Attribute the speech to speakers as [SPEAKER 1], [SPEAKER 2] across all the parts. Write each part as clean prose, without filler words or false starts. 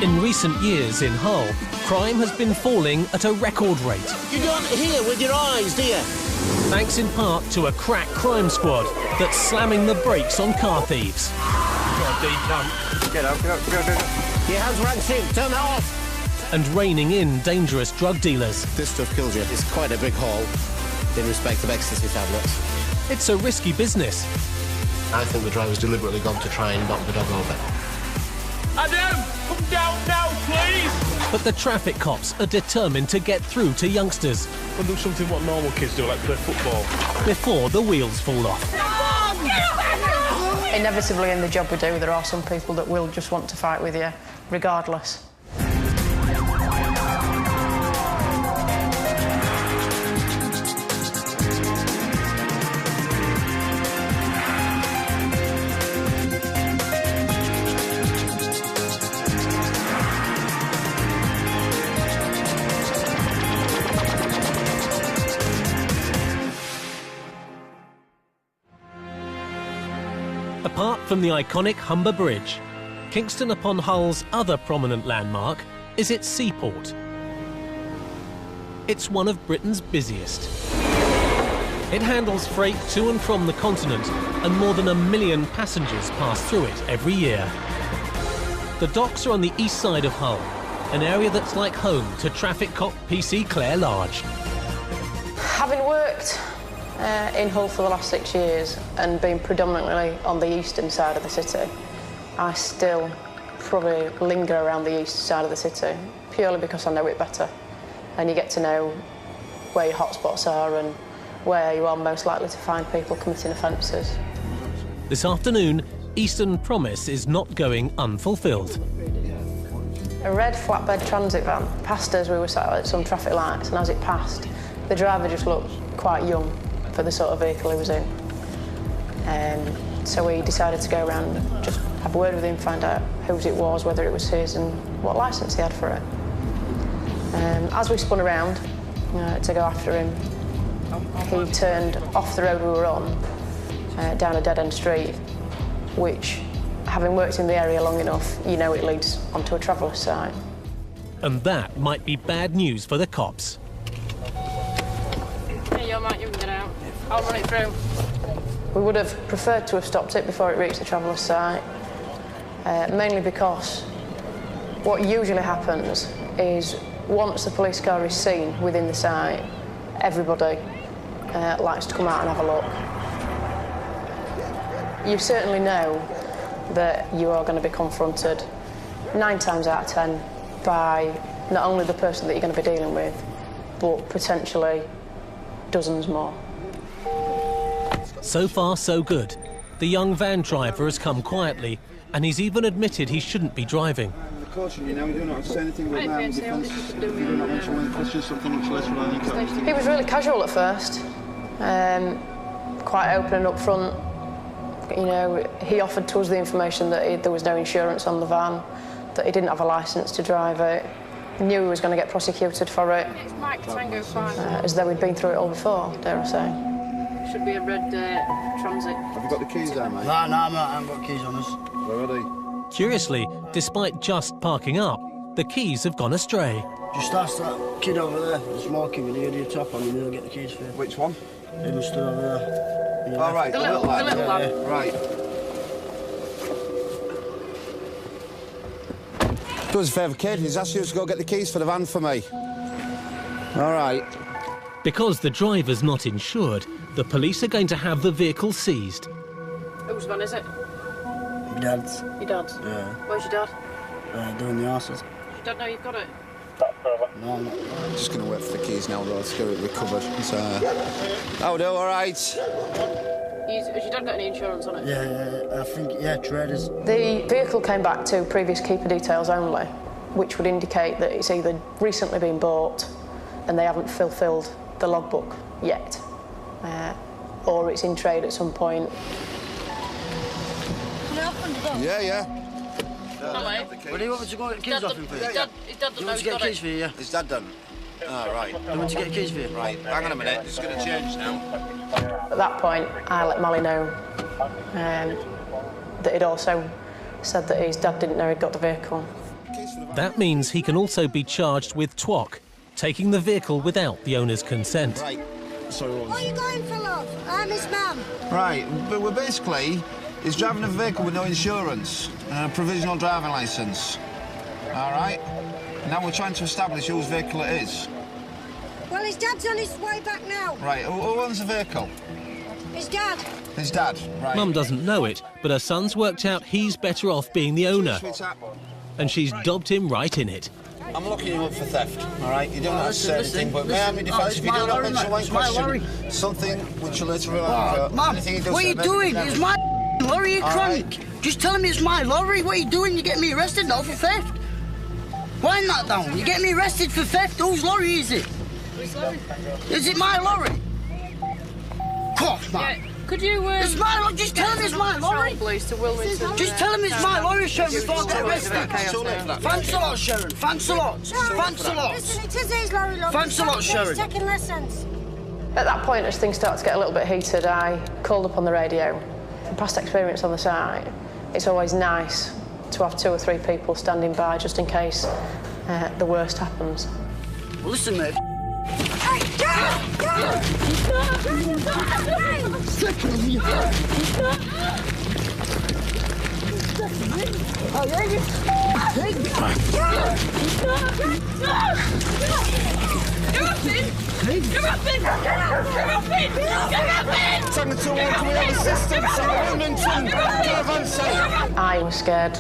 [SPEAKER 1] In recent years in Hull, crime has been falling at a record rate.
[SPEAKER 2] You don't hear with your eyes, do you?
[SPEAKER 1] Thanks in part to a crack crime squad that's slamming the brakes on car thieves.
[SPEAKER 3] Get up.
[SPEAKER 2] Your hands rank too. Turn that off.
[SPEAKER 1] And reining in dangerous drug dealers.
[SPEAKER 2] This stuff kills you. It's quite a big haul in respect of ecstasy tablets.
[SPEAKER 1] It's a risky business.
[SPEAKER 2] I think the driver's deliberately gone to try and knock the dog over.
[SPEAKER 4] Adam, come down now, please!
[SPEAKER 1] But the traffic cops are determined to get through to youngsters.
[SPEAKER 4] We'll do something what normal kids do, like play football.
[SPEAKER 1] Before the wheels fall off.
[SPEAKER 5] Inevitably in the job we do, there are some people that will just want to fight with you, regardless.
[SPEAKER 1] Apart from the iconic Humber Bridge, Kingston upon Hull's other prominent landmark is its seaport. It's one of Britain's busiest. It handles freight to and from the continent, and more than 1 million passengers pass through it every year. The docks are on the east side of Hull, an area that's like home to traffic cop PC Claire Large.
[SPEAKER 5] Having worked in Hull for the last 6 years and being predominantly on the eastern side of the city, I still probably linger around the east side of the city purely because I know it better, and you get to know where your hotspots are and where you are most likely to find people committing offences.
[SPEAKER 1] This afternoon, Eastern Promise is not going unfulfilled.
[SPEAKER 5] A red flatbed transit van passed us. We were sat at some traffic lights, and as it passed, the driver just looked quite young for the sort of vehicle he was in. So we decided to go around and just have a word with him, find out whose it was, whether it was his, and what licence he had for it. As we spun around to go after him, he turned off the road we were on, down a dead-end street, which, having worked in the area long enough, you know it leads onto a traveller's site.
[SPEAKER 1] And that might be bad news for the cops.
[SPEAKER 5] Hey, yo, mate, you can get out. I'll run it through. We would have preferred to have stopped it before it reached the traveller's site, mainly because what usually happens is once the police car is seen within the site, everybody likes to come out and have a look. You certainly know that you are going to be confronted 9 times out of 10 by not only the person that you're going to be dealing with, but potentially dozens more.
[SPEAKER 1] So far, so good. The young van driver has come quietly, and he's even admitted he shouldn't be driving.
[SPEAKER 3] Caution you now, we do not say anything about that. Do not mention one question, something much less reliant.
[SPEAKER 5] He was really casual at first, quite open and up front. You know, he offered to us the information that there was no insurance on the van, that he didn't have a licence to drive it. He knew he was going to get prosecuted for it.
[SPEAKER 6] It's Mike Tango 5.
[SPEAKER 5] As though he'd been through it all before, dare I say.
[SPEAKER 6] Should be a red transit.
[SPEAKER 3] Have you got the keys there, mate?
[SPEAKER 7] No, I haven't got keys on us.
[SPEAKER 3] Where are they?
[SPEAKER 1] Curiously, despite just parking up, the keys have gone astray.
[SPEAKER 7] Just ask that kid over there, the small kid with the idiot top on, and he'll get the keys for you.
[SPEAKER 3] Which one?
[SPEAKER 7] He was stood over there.
[SPEAKER 3] All right,
[SPEAKER 6] The little lad.
[SPEAKER 3] Yeah. Right. Do us a favour, kid. He's asked you to go get the keys for the van for me. All right.
[SPEAKER 1] Because the driver's not insured, the police are going to have the vehicle seized.
[SPEAKER 6] Whose van is it?
[SPEAKER 7] My dad's.
[SPEAKER 6] Your dad's?
[SPEAKER 7] Yeah.
[SPEAKER 6] Where's your dad?
[SPEAKER 7] Doing the arses.
[SPEAKER 6] Does your dad know you've got it?
[SPEAKER 7] No, I'm not.
[SPEAKER 3] Just going to wait for the keys now, though, to get it recovered. So, how do? All right.
[SPEAKER 6] Has your dad got any insurance on it?
[SPEAKER 7] Yeah, I think, yeah, traders.
[SPEAKER 5] The vehicle came back to previous keeper details only, which would indicate that it's either recently been bought and they haven't fulfilled the logbook yet, or it's in trade at some point.
[SPEAKER 3] Yeah.
[SPEAKER 7] Where do you want me to go get the keys off him for you?
[SPEAKER 6] His dad doesn't know
[SPEAKER 7] You want
[SPEAKER 6] he's
[SPEAKER 7] to get
[SPEAKER 6] got
[SPEAKER 7] the keys
[SPEAKER 6] it.
[SPEAKER 7] for you, yeah?
[SPEAKER 3] His dad done. Oh, right.
[SPEAKER 7] You want to get the keys for you?
[SPEAKER 3] Right, hang on a minute. It's going to change now.
[SPEAKER 5] At that point, I let Molly know that he'd also said that his dad didn't know he'd got the vehicle.
[SPEAKER 3] Keys
[SPEAKER 1] That means he can also be charged with TWOC, taking the vehicle without the owner's consent.
[SPEAKER 3] Right. Sorry,
[SPEAKER 8] Where are you going for, love? I'm his mum.
[SPEAKER 3] Right, but we're basically, he's driving a vehicle with no insurance and a provisional driving licence. All right? Now we're trying to establish whose vehicle it is.
[SPEAKER 8] Well, his dad's on his way back now.
[SPEAKER 3] Right, who owns the vehicle?
[SPEAKER 8] His dad.
[SPEAKER 3] His dad, right.
[SPEAKER 1] Mum doesn't know it, but her son's worked out he's better off being the owner,
[SPEAKER 3] Sweetheart.
[SPEAKER 1] and she's dobbed him right in it.
[SPEAKER 3] I'm looking you up for theft, all right? You don't have to say anything, but may I have your defence
[SPEAKER 7] it's
[SPEAKER 3] if you
[SPEAKER 7] my
[SPEAKER 3] do not
[SPEAKER 7] lorry,
[SPEAKER 3] mention
[SPEAKER 7] mate.
[SPEAKER 3] one
[SPEAKER 7] It's my lorry.
[SPEAKER 3] question, something which you later realise.
[SPEAKER 7] Oh, Mum, what are you doing? It's my lorry, you
[SPEAKER 3] All
[SPEAKER 7] crank.
[SPEAKER 3] right.
[SPEAKER 7] Just telling me it's my lorry. What are you doing? You get me arrested now for theft. Wind that down. You get me arrested for theft. Whose lorry is it? Is it my lorry? Cough, man.
[SPEAKER 6] Could you...
[SPEAKER 7] It's my lorry. Just tell him it's my lorry.
[SPEAKER 6] Please, to Wilmington.
[SPEAKER 7] Just tell him it's my lorry, Sharon, before I get arrested.
[SPEAKER 3] Too late for that.
[SPEAKER 7] Thanks a lot, Sharon. Thanks a lot. Thanks a lot.
[SPEAKER 8] Listen, it is his lorry, love.
[SPEAKER 7] Thanks a lot,
[SPEAKER 8] He's
[SPEAKER 7] Sharon.
[SPEAKER 8] taking lessons.
[SPEAKER 5] At that point, as things started to get a little bit heated, I called up on the radio. From past experience on the site, it's always nice to have 2 or 3 people standing by just in case the worst happens.
[SPEAKER 7] Well, listen, mate.
[SPEAKER 8] Hey, go!
[SPEAKER 5] I was scared.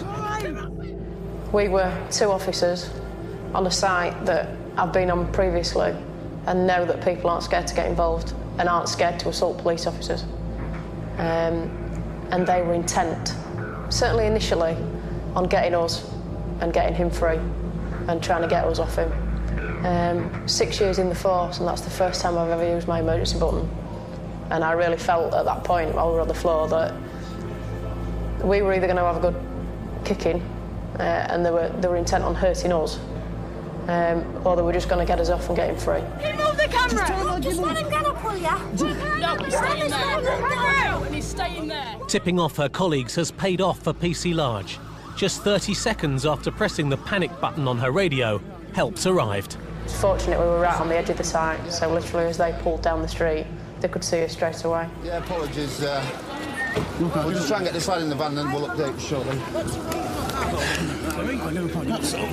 [SPEAKER 5] We were 2 officers on a site that I've been on previously and know that people aren't scared to get involved and aren't scared to assault police officers. And they were intent, certainly initially, on getting us and getting him free and trying to get us off him. 6 years in the force, and that's the first time I've ever used my emergency button. And I really felt at that point, while we were on the floor, that we were either going to have a good kicking, and they were intent on hurting us, or they were just going to get us off and get him free.
[SPEAKER 8] Move the camera! Just let him get up, will ya?
[SPEAKER 6] No, he's staying there. And he's staying there.
[SPEAKER 1] Tipping off her colleagues has paid off for PC Large. Just 30 seconds after pressing the panic button on her radio, help's arrived.
[SPEAKER 5] Fortunately, we were right on the edge of the site, so literally as they pulled down the street, they could see us straight away.
[SPEAKER 3] Yeah, apologies. We'll just try and get this lad in the van and we'll update shortly.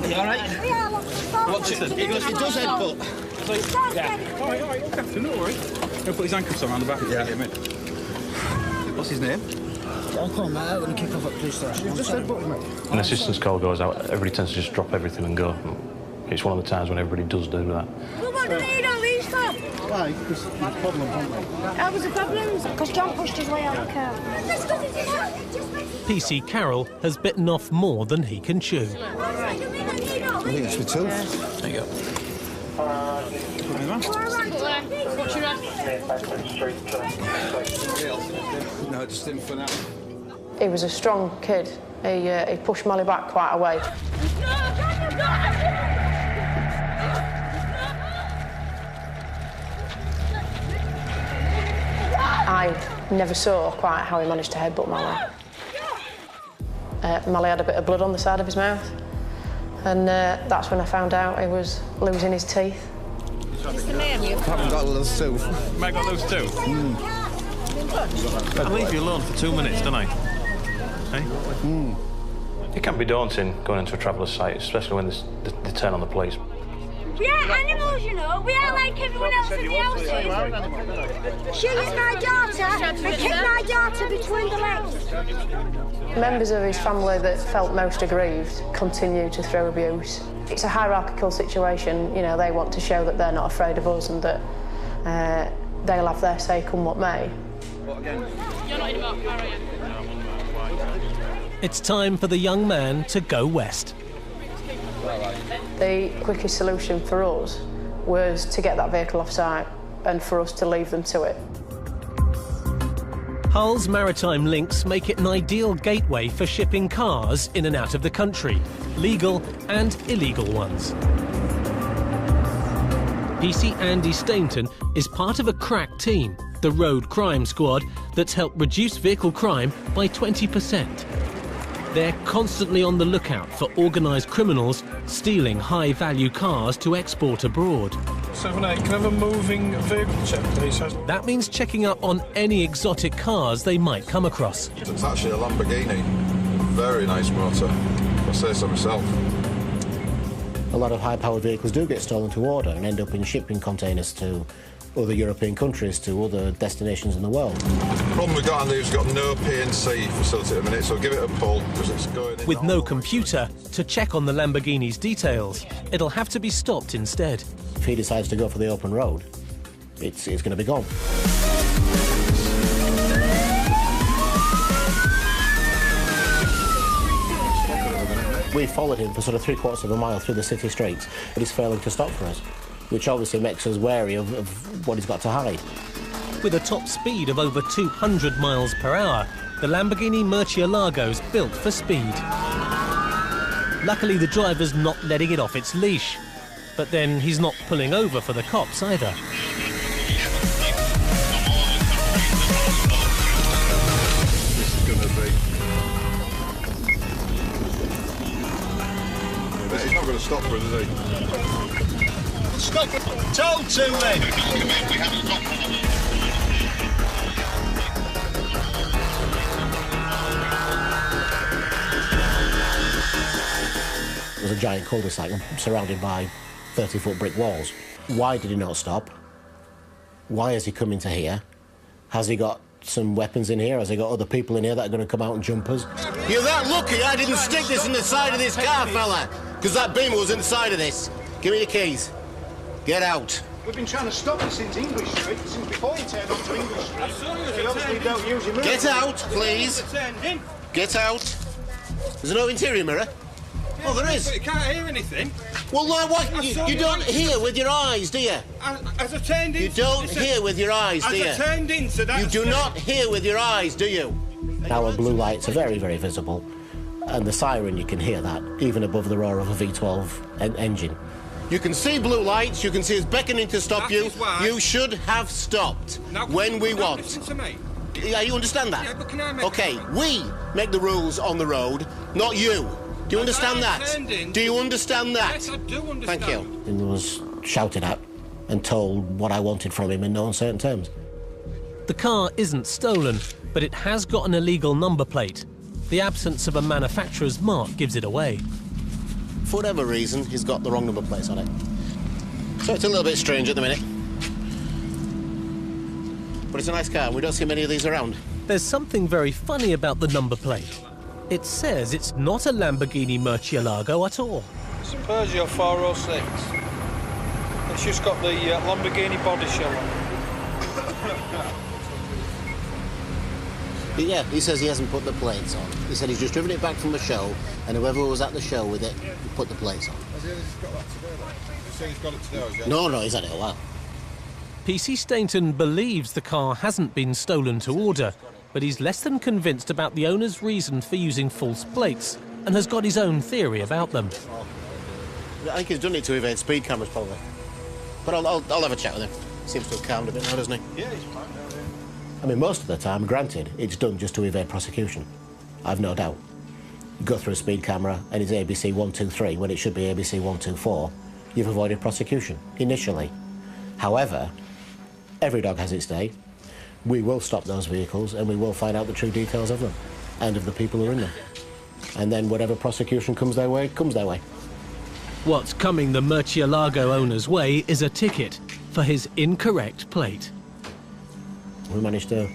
[SPEAKER 7] You all right?
[SPEAKER 3] Watch it. It does headbutt.
[SPEAKER 4] All right, Captain, don't worry. He'll put his handcuffs on the back and get him in. What's his name?
[SPEAKER 7] I'll call mate out when I kick off at the police station.
[SPEAKER 3] Just headbutt, mate.
[SPEAKER 9] When an assistance call goes out, everybody tends to just drop everything and go. It's one of the times when everybody does do that.
[SPEAKER 8] Well, what did he do, Lisa?
[SPEAKER 3] Why? Because there's a problem, haven't they?
[SPEAKER 8] That was a problem. Because John pushed his way out of the car.
[SPEAKER 1] PC Carroll has bitten off more than he can chew.
[SPEAKER 3] I think it's for 2.
[SPEAKER 4] There you go.
[SPEAKER 6] What's your hand?
[SPEAKER 3] No, just in for now.
[SPEAKER 5] He was a strong kid. He pushed Molly back quite a way. I never saw quite how he managed to headbutt Molly. Molly had a bit of blood on the side of his mouth, and that's when I found out he was losing his teeth.
[SPEAKER 3] I haven't got those 2.
[SPEAKER 4] Might got those too. I leave you alone for 2 minutes, don't I? Hey?
[SPEAKER 9] It can be daunting going into a traveller's site, especially when they turn on the police.
[SPEAKER 8] We are animals, you know. We are like everyone else in the houses. She is my daughter and kicked my daughter between the legs.
[SPEAKER 5] Members of his family that felt most aggrieved continue to throw abuse. It's a hierarchical situation, you know, they want to show that they're not afraid of us and that they'll have their say come what may.
[SPEAKER 6] You're not in about car, are you?
[SPEAKER 1] It's time for the young man to go west.
[SPEAKER 5] The quickest solution for us was to get that vehicle off site and for us to leave them to it.
[SPEAKER 1] Hull's maritime links make it an ideal gateway for shipping cars in and out of the country, legal and illegal ones. PC Andy Stainton is part of a crack team, the Road Crime Squad, that's helped reduce vehicle crime by 20%. They're constantly on the lookout for organised criminals stealing high-value cars to export abroad.
[SPEAKER 10] 7-8, can I have a moving vehicle check, please?
[SPEAKER 1] That means checking up on any exotic cars they might come across.
[SPEAKER 11] It's actually a Lamborghini. Very nice motor. I say so myself.
[SPEAKER 2] A lot of high-powered vehicles do get stolen to order and end up in shipping containers to other European countries, to other destinations in the world.
[SPEAKER 11] The problem we've got on there is we've got no PNC facility at the minute, so give it a pull, because it's going in.
[SPEAKER 1] With no computer to check on the Lamborghini's details, it'll have to be stopped instead.
[SPEAKER 2] If he decides to go for the open road, it's going to be gone. We followed him for sort of 3/4 of a mile through the city streets, but he's failing to stop for us, which obviously makes us wary of what he's got to hide.
[SPEAKER 1] With a top speed of over 200 miles per hour, the Lamborghini Murcielago's built for speed. Luckily, the driver's not letting it off its leash. But then he's not pulling over for the cops either.
[SPEAKER 11] This is going to be... He's not going to stop for us, is he?
[SPEAKER 12] Stop it! Told to then!
[SPEAKER 2] It was a giant cul-de-sac surrounded by 30-foot brick walls. Why did he not stop? Why has he come into here? Has he got some weapons in here? Has he got other people in here that are going to come out and jump us?
[SPEAKER 12] You're that lucky I didn't stick this in the side of this car, fella, because that beamer was in the side of this. Give me your keys. Get out.
[SPEAKER 13] We've been trying to stop you since English Street, since before you turned onto English Street. I saw you obviously don't use your mirror.
[SPEAKER 12] Get out, please. Get out. There's no interior mirror. Oh, there is.
[SPEAKER 10] But you can't hear anything.
[SPEAKER 12] Well, no, what? You don't hear with your eyes, do you?
[SPEAKER 10] As I turned in...
[SPEAKER 12] You don't hear with your eyes, do you?
[SPEAKER 10] As I turned in, so that's...
[SPEAKER 12] You do not hear with your eyes, do you?
[SPEAKER 2] Our blue lights are very, very visible. And the siren, you can hear that, even above the roar of a V12 engine.
[SPEAKER 12] You can see blue lights, you can see us beckoning to stop you. You should have stopped when we want.
[SPEAKER 10] Listen to me.
[SPEAKER 12] Yeah, you understand that?
[SPEAKER 10] Yeah, but can I make...
[SPEAKER 12] OK, we make the rules on the road, not you. Do you understand that? Do you understand that?
[SPEAKER 10] Yes, I do understand.
[SPEAKER 12] Thank you.
[SPEAKER 2] He was shouted at and told what I wanted from him in no uncertain terms.
[SPEAKER 1] The car isn't stolen, but it has got an illegal number plate. The absence of a manufacturer's mark gives it away.
[SPEAKER 12] For whatever reason, he's got the wrong number plates on it. So it's a little bit strange at the minute. But it's a nice car, and we don't see many of these around.
[SPEAKER 1] There's something very funny about the number plate. It says it's not a Lamborghini Murcielago at all.
[SPEAKER 10] It's a Peugeot 406. It's just got the Lamborghini body shell on
[SPEAKER 12] But yeah, he says he hasn't put the plates on. He said he's just driven it back from the show, and whoever was at the show with it put the plates on.
[SPEAKER 11] Has he just got that today, then? You say he's got it today, has he?
[SPEAKER 12] No, he's had it a while.
[SPEAKER 1] PC Stainton believes the car hasn't been stolen to order, but he's less than convinced about the owner's reason for using false plates and has got his own theory about them.
[SPEAKER 12] I think he's done it to evade speed cameras, probably. But I'll have a chat with him. Seems to have calmed a bit now, doesn't he?
[SPEAKER 13] Yeah, he's fine now, yeah.
[SPEAKER 2] I mean, most of the time, granted, it's done just to evade prosecution. I've no doubt. You go through a speed camera and it's ABC 123 when it should be ABC 124. You've avoided prosecution, initially. However, every dog has its day. We will stop those vehicles and we will find out the true details of them and of the people who are in them. And then whatever prosecution comes their way, comes their way.
[SPEAKER 1] What's coming the Murcielago owner's way is a ticket for his incorrect plate.
[SPEAKER 2] We managed to,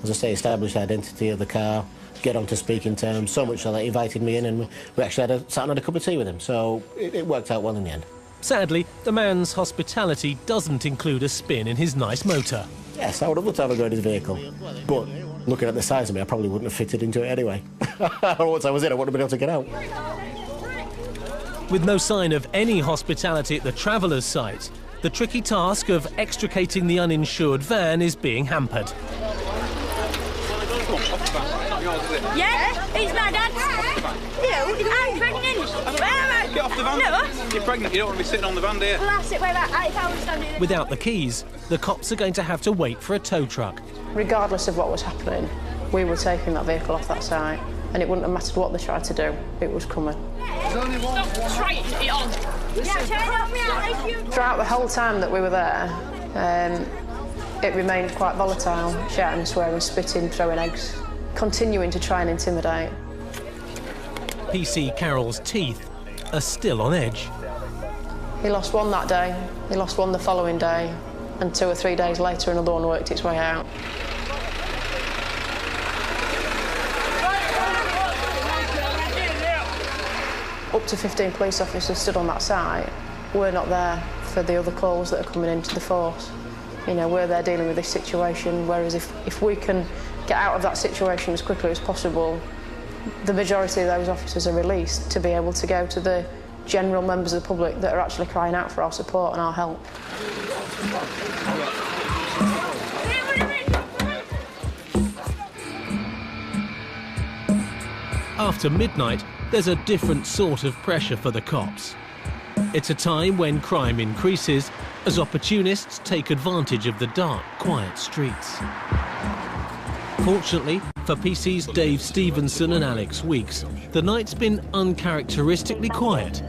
[SPEAKER 2] as I say, establish the identity of the car, get on to speaking terms, so much so that he invited me in and we actually sat and had a cup of tea with him. So it worked out well in the end.
[SPEAKER 1] Sadly, the man's hospitality doesn't include a spin in his nice motor.
[SPEAKER 2] Yes, I would have loved to have a go at his vehicle, but looking at the size of me, I probably wouldn't have fitted into it anyway. Once I was in, I wouldn't have been able to get out.
[SPEAKER 1] With no sign of any hospitality at the traveller's site, the tricky task of extricating the uninsured van is being hampered.
[SPEAKER 8] Yeah, it's my dad's. I'm pregnant.
[SPEAKER 10] Get off the van.
[SPEAKER 8] No.
[SPEAKER 10] You're pregnant, you don't want to be sitting on the van, do you?
[SPEAKER 8] Well, that's it, wait back. If I was standing there.
[SPEAKER 1] Without the keys, the cops are going to have to wait for a tow truck.
[SPEAKER 5] Regardless of what was happening, we were taking that vehicle off that site. and it wouldn't have mattered what they tried to do, it was coming.
[SPEAKER 6] Stop trying it on.
[SPEAKER 5] Throughout the whole time that we were there, it remained quite volatile, shouting, swearing, spitting, throwing eggs, continuing to try and intimidate.
[SPEAKER 1] PC Carroll's teeth are still on edge.
[SPEAKER 5] He lost one that day, he lost one the following day, and 2 or 3 days later another one worked its way out. Up to 15 police officers stood on that site. We're not there for the other calls that are coming into the force. You know, we're there dealing with this situation, whereas if we can get out of that situation as quickly as possible, the majority of those officers are released to be able to go to the general members of the public that are actually crying out for our support and our help.
[SPEAKER 1] After midnight, there's a different sort of pressure for the cops. It's a time when crime increases as opportunists take advantage of the dark, quiet streets. Fortunately for PC's Dave Stevenson and Alex Weeks, the night's been uncharacteristically quiet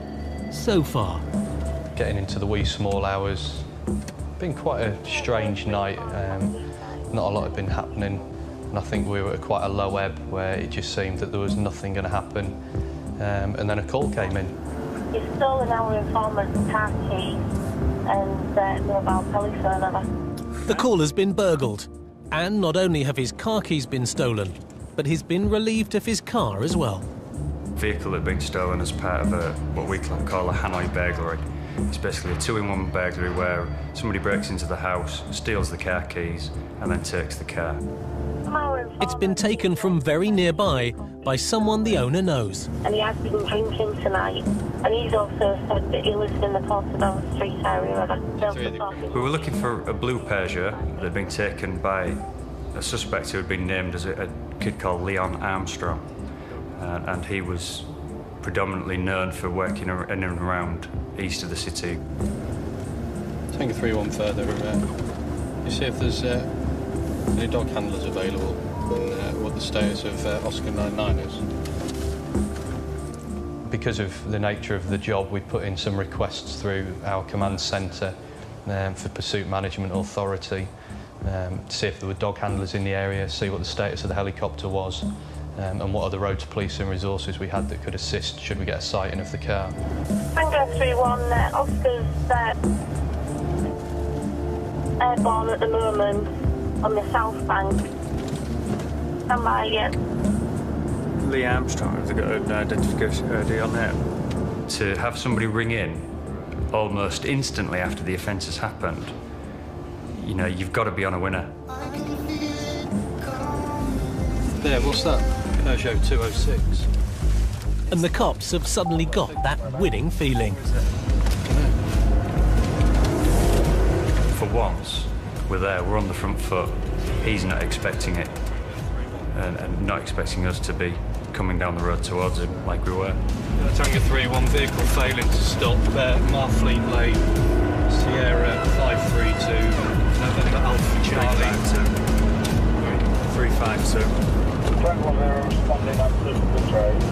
[SPEAKER 1] so far.
[SPEAKER 9] Getting into the wee small hours, been quite a strange night. Not a lot had been happening, and I think we were at quite a low ebb where it just seemed that there was nothing going to happen. And then a call came in.
[SPEAKER 14] You've stolen our informant's car key and mobile telephone number.
[SPEAKER 1] The caller's been burgled, and not only have his car keys been stolen, but he's been relieved of his car as well.
[SPEAKER 15] Vehicle had been stolen as part of what we call a Hanoi burglary. It's basically a 2-in-1 burglary where somebody breaks into the house, steals the car keys, and then takes the car.
[SPEAKER 1] It's been taken from very nearby by someone the owner knows.
[SPEAKER 14] And he has been drinking tonight, and he's also said that he lives in the Portobello Street area.
[SPEAKER 15] We were looking for a blue Peugeot that had been taken by a suspect who had been named as a kid called Leon Armstrong, and he was predominantly known for working in and around east of the city.
[SPEAKER 4] Tango 3-1 further, you see if there's any dog handlers available and what the status of Oscar 99 is. Because of the nature of the job, we put in some requests through our command centre for Pursuit Management Authority to see if there were dog handlers in the area, see what the status of the helicopter was, and what other roads police and resources we had that could assist should we get a sighting of the car.
[SPEAKER 14] Tango 3-1, Oscar's airborne at the moment on the south bank. Stand by again.
[SPEAKER 15] Lee Armstrong, have they got an identification ID on him? To have somebody ring in almost instantly after the offence has happened, you know, you've got to be on a winner.
[SPEAKER 4] There, what's that? Peugeot 206.
[SPEAKER 1] And the cops have suddenly got that winning feeling.
[SPEAKER 15] For once, we're there, we're on the front foot. He's not expecting it, and not expecting us to be coming down the road towards him like we were.
[SPEAKER 4] Tango 3-1 vehicle failing to stop Marfleet Lane, Sierra 532, November Alpha Charlie.
[SPEAKER 15] 352.
[SPEAKER 13] Responding up to the road.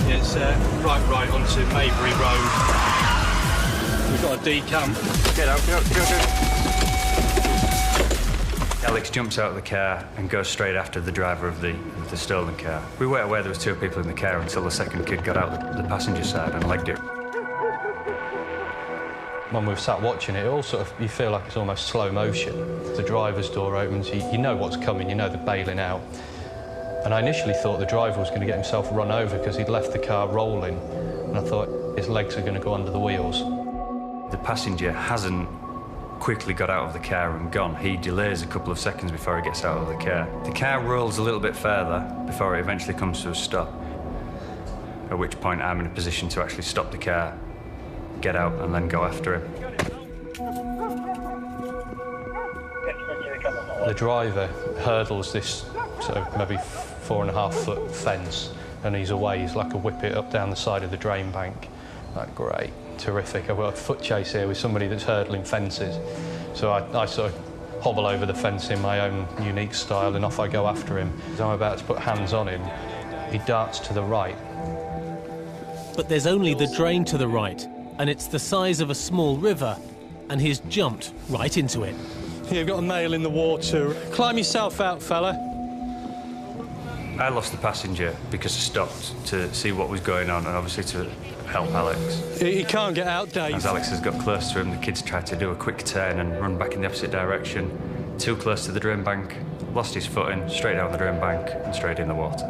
[SPEAKER 4] It's right onto Maybury Road. We've got a decamp.
[SPEAKER 15] Get out. Alex jumps out of the car and goes straight after the driver of the stolen car. We weren't aware there was 2 people in the car until the second kid got out the passenger side and legged it.
[SPEAKER 9] When we've sat watching it, all sort of, you feel like it's almost slow motion. The driver's door opens, you know what's coming, you know they're bailing out. And I initially thought the driver was going to get himself run over because he'd left the car rolling, and I thought his legs are going to go under the wheels.
[SPEAKER 15] The passenger hasn't quickly got out of the car and gone. He delays a couple of seconds before he gets out of the car. The car rolls a little bit further before it eventually comes to a stop, at which point I'm in a position to actually stop the car, get out and then go after him.
[SPEAKER 9] The driver hurdles this sort of maybe 4.5-foot fence and he's away. He's like a whippet up down the side of the drain bank. Like, great, terrific. I've got a foot chase here with somebody that's hurdling fences. So I sort of
[SPEAKER 4] hobble over the fence in my own unique style, and off I go after him. As I'm about to put hands on him, he darts to the right.
[SPEAKER 1] But there's only the drain to the right, and it's the size of a small river, and he's jumped right into it.
[SPEAKER 10] Here, you've got a male in the water. Climb yourself out, fella.
[SPEAKER 15] I lost the passenger because I stopped to see what was going on and obviously to help Alex.
[SPEAKER 10] He can't get out, Dave.
[SPEAKER 15] As Alex has got close to him, the kids tried to do a quick turn and run back in the opposite direction. Too close to the drain bank, lost his footing, straight down the drain bank and straight in the water.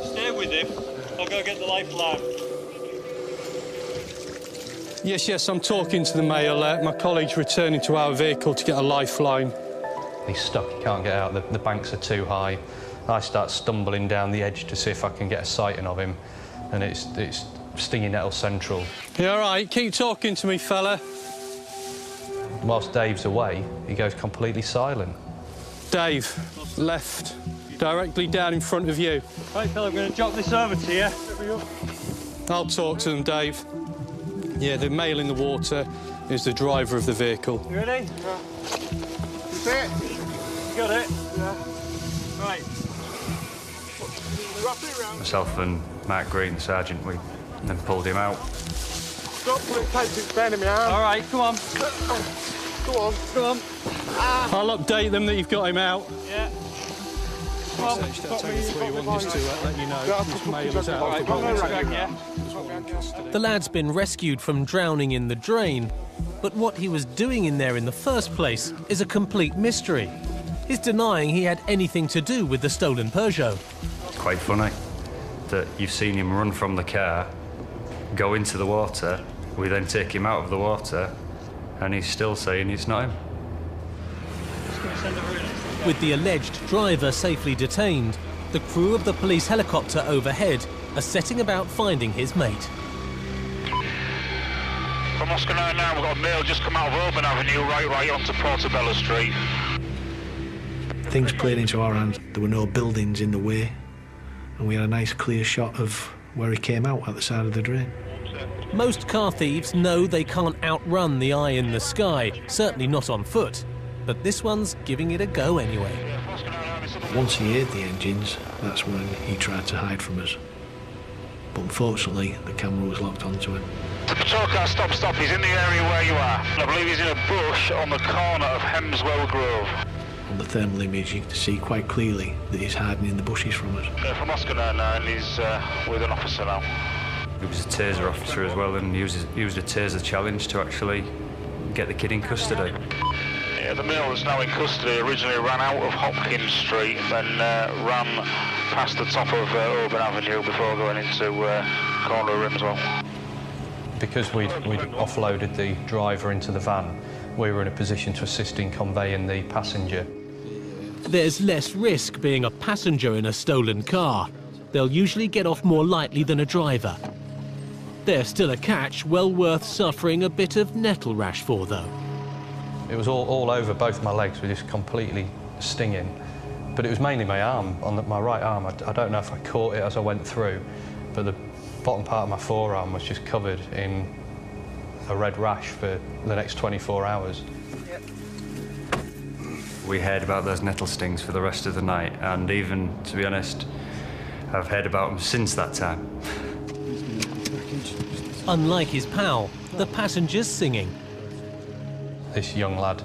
[SPEAKER 10] Stay with him. I'll go get the lifeline. Yes, I'm talking to the male. My colleague's returning to our vehicle to get a lifeline.
[SPEAKER 4] He's stuck, he can't get out, the banks are too high. I start stumbling down the edge to see if I can get a sighting of him, and it's Stinging Nettle Central.
[SPEAKER 10] You all right? Keep talking to me, fella.
[SPEAKER 4] Whilst Dave's away, he goes completely silent.
[SPEAKER 10] Dave, left, directly down in front of you. Right, fella, I'm going to drop this over to you. I'll talk to them, Dave. Yeah, the male in the water is the driver of the vehicle. You ready? Yeah. Sit. You got it? Yeah. Right.
[SPEAKER 15] Myself and Mark Green, the sergeant, we then pulled him out.
[SPEAKER 13] Stop putting tapes in bend in my arm.
[SPEAKER 10] All right, come on.
[SPEAKER 13] Go on. Go on.
[SPEAKER 10] I'll update them that you've got him out.
[SPEAKER 13] Yeah. Come on. Stop me.
[SPEAKER 10] Just to let you know this male is out.
[SPEAKER 13] All right,
[SPEAKER 1] The lad's been rescued from drowning in the drain, but what he was doing in there in the first place is a complete mystery. He's denying he had anything to do with the stolen Peugeot.
[SPEAKER 15] Quite funny that you've seen him run from the car, go into the water, we then take him out of the water, and he's still saying it's not him.
[SPEAKER 1] With the alleged driver safely detained, the crew of the police helicopter overhead are setting about finding his mate.
[SPEAKER 16] From Oscar 99, we've got a male just come out of Auburn Avenue, right onto Portobello Street.
[SPEAKER 17] Things played into our hands. There were no buildings in the way, and we had a nice clear shot of where he came out at the side of the drain.
[SPEAKER 1] Most car thieves know they can't outrun the eye in the sky, certainly not on foot. But this one's giving it a go anyway.
[SPEAKER 17] Once he heard the engines, that's when he tried to hide from us. But unfortunately, the camera was locked onto him.
[SPEAKER 16] The patrol car, stop, he's in the area where you are. I believe he's in a bush on the corner of Hemswell Grove.
[SPEAKER 17] On the thermal image, you can see quite clearly that he's hiding in the bushes from us.
[SPEAKER 16] From Oscar 99, he's with an officer now.
[SPEAKER 15] He was a taser officer as well, and he used a taser challenge to actually get the kid in custody.
[SPEAKER 16] Yeah, the male that's now in custody originally ran out of Hopkins Street, then ran past the top of Auburn Avenue before going into corner of Rimswell.
[SPEAKER 4] Because we'd offloaded the driver into the van, we were in a position to assist in conveying the passenger.
[SPEAKER 1] There's less risk being a passenger in a stolen car. They'll usually get off more lightly than a driver. There's still a catch well worth suffering a bit of nettle rash for, though.
[SPEAKER 4] It was all over both my legs, were just completely stinging. But it was mainly my arm, my right arm. I don't know if I caught it as I went through, but the bottom part of my forearm was just covered in a red rash for the next 24 hours.
[SPEAKER 15] We heard about those nettle stings for the rest of the night, and even, to be honest, I've heard about them since that time.
[SPEAKER 1] Unlike his pal, the passenger's singing.
[SPEAKER 4] This young lad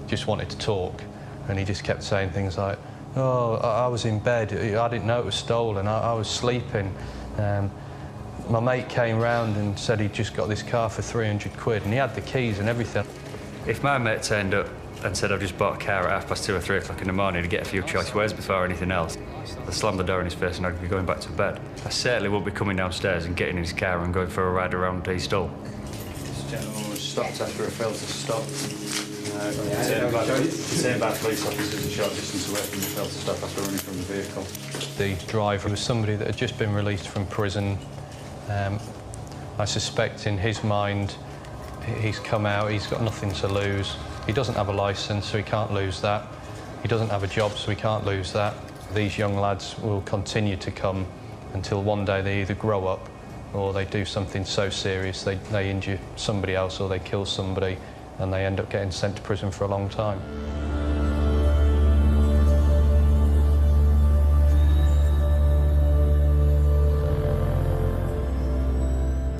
[SPEAKER 4] just wanted to talk, and he just kept saying things like, "Oh, I was in bed, I didn't know it was stolen, I was sleeping. My mate came round and said he'd just got this car for 300 quid, and he had the keys and everything."
[SPEAKER 15] If my mate turned up and said I've just bought a car at 2:30 or 3 o'clock in the morning to get a few choice words before anything else, I'd slam the door in his face and I'd be going back to bed. I certainly won't be coming downstairs and getting in his car and going for a ride around East Hull.
[SPEAKER 18] This gentleman was stopped after it failed to stop. Detained by police officers a short distance away from the failed to stop after running from the vehicle.
[SPEAKER 4] The driver was somebody that had just been released from prison. I suspect in his mind he's come out, he's got nothing to lose. He doesn't have a licence, so he can't lose that. He doesn't have a job, so he can't lose that. These young lads will continue to come until one day they either grow up or they do something so serious they injure somebody else or they kill somebody and they end up getting sent to prison for a long time.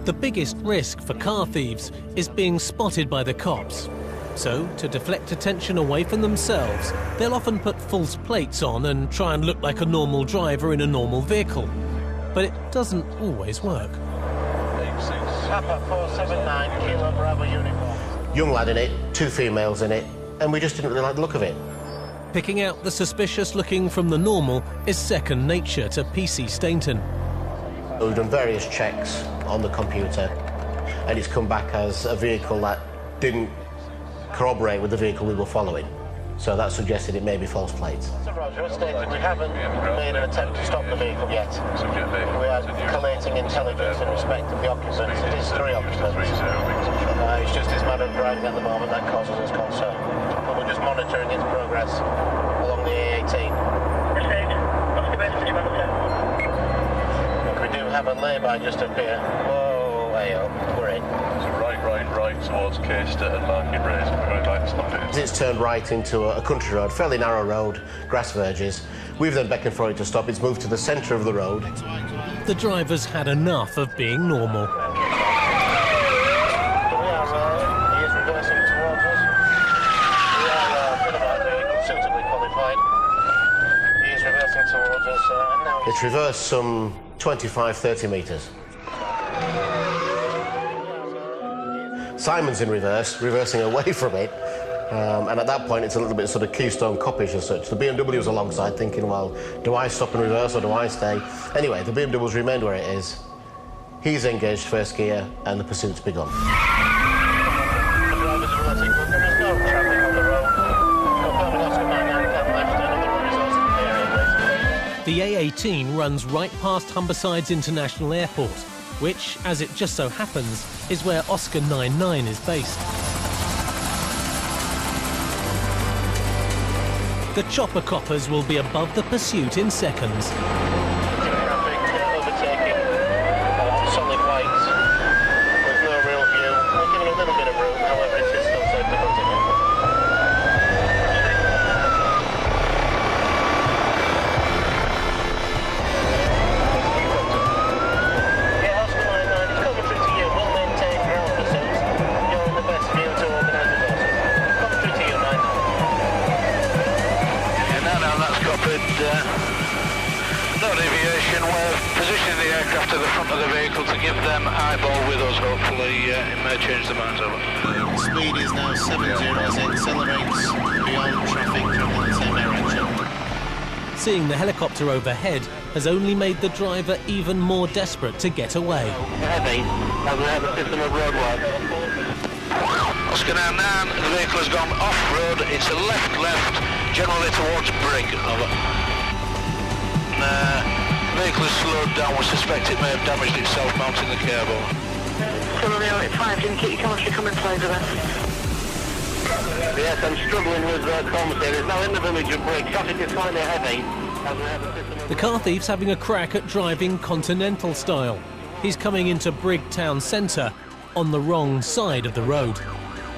[SPEAKER 1] The biggest risk for car thieves is being spotted by the cops. So, to deflect attention away from themselves, they'll often put false plates on and try and look like a normal driver in a normal vehicle. But it doesn't always work.
[SPEAKER 2] Papa 479, Kilo Bravo uniform. Young lad in it, 2 females in it, and we just didn't really like the look of it.
[SPEAKER 1] Picking out the suspicious looking from the normal is second nature to PC Stainton.
[SPEAKER 2] We've done various checks on the computer, and it's come back as a vehicle that didn't corroborate with the vehicle we were following. So that suggested it may be false plates. So Roger, we haven't made an attempt to stop the vehicle yet. We are collating intelligence in respect of the occupants. It is 3 occupants. It's just his manner of driving at the moment that causes us concern. But we're just monitoring its progress along the A18. Look, we do have a lay-by just up here. Whoa, hey up, we're in.
[SPEAKER 19] So right towards Caistor and Market Race. We're going to stop it.
[SPEAKER 2] It's turned right into a country road, fairly narrow road, grass verges. We've then beckoned for it to stop. It's moved to the centre of the road.
[SPEAKER 1] The driver's had enough of being normal.
[SPEAKER 2] He is reversing towards us. We are suitably qualified. He is reversing towards us, and now it's reversed some 25-30 metres. Simon's in reverse, reversing away from it, and at that point it's a little bit sort of Keystone Coppish as such. The BMW's alongside thinking, well, do I stop and reverse or do I stay? Anyway, the BMW's remained where it is. He's engaged first gear and the pursuit's begun. The driver's reversing, but there is no traffic on the road. Confirming Oscar 99 cab left, another road resource in the area, please.
[SPEAKER 1] The A18 runs right past Humbersides International Airport, which, as it just so happens, is where Oscar 99 is based. The chopper coppers will be above the pursuit in seconds.
[SPEAKER 2] Traffic overtaking solid whites with no real view. We're giving a little bit of room, however, it is still safe to continue.
[SPEAKER 16] No deviation. We're positioning the aircraft to the front of the vehicle to give them eyeball with us. Hopefully it may change their minds over.
[SPEAKER 2] Speed is now 70 as it accelerates beyond traffic coming in the same direction.
[SPEAKER 1] Seeing the helicopter overhead has only made the driver even more desperate to get away.
[SPEAKER 16] Heavy, as we have a system of roadwork. Oscar 99, the vehicle has gone off-road. It's a left, generally towards Brigg. Over. The vehicle has slowed down. We suspect it may have damaged itself mounting the cable.
[SPEAKER 14] Romeo 85, didn't keep your chemistry coming close with us.
[SPEAKER 16] Yes, I'm struggling with comms here. There's now in the village of Brigg. Traffic is slightly heavy.
[SPEAKER 1] The car thief's having a crack at driving continental style. He's coming into Brigg town centre on the wrong side of the road.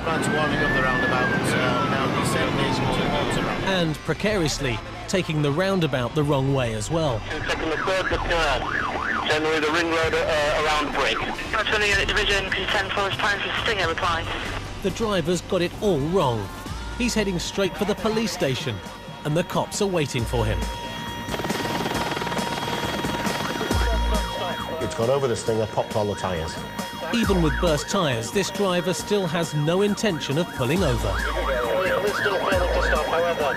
[SPEAKER 2] That's warming up the roundabout, now descending towards the roundabout.
[SPEAKER 1] And precariously taking the roundabout the wrong way as well.
[SPEAKER 16] Taking the third turn, generally the ring road around Brigg.
[SPEAKER 14] 20 Unit Division, can you 10 forward time for Stinger reply?
[SPEAKER 1] The driver's got it all wrong. He's heading straight for the police station, and the cops are waiting for him.
[SPEAKER 2] It's gone over the Stinger, popped all the tyres.
[SPEAKER 1] Even with burst tyres, this driver still has no intention of pulling over.
[SPEAKER 2] We're still failing to stop, however,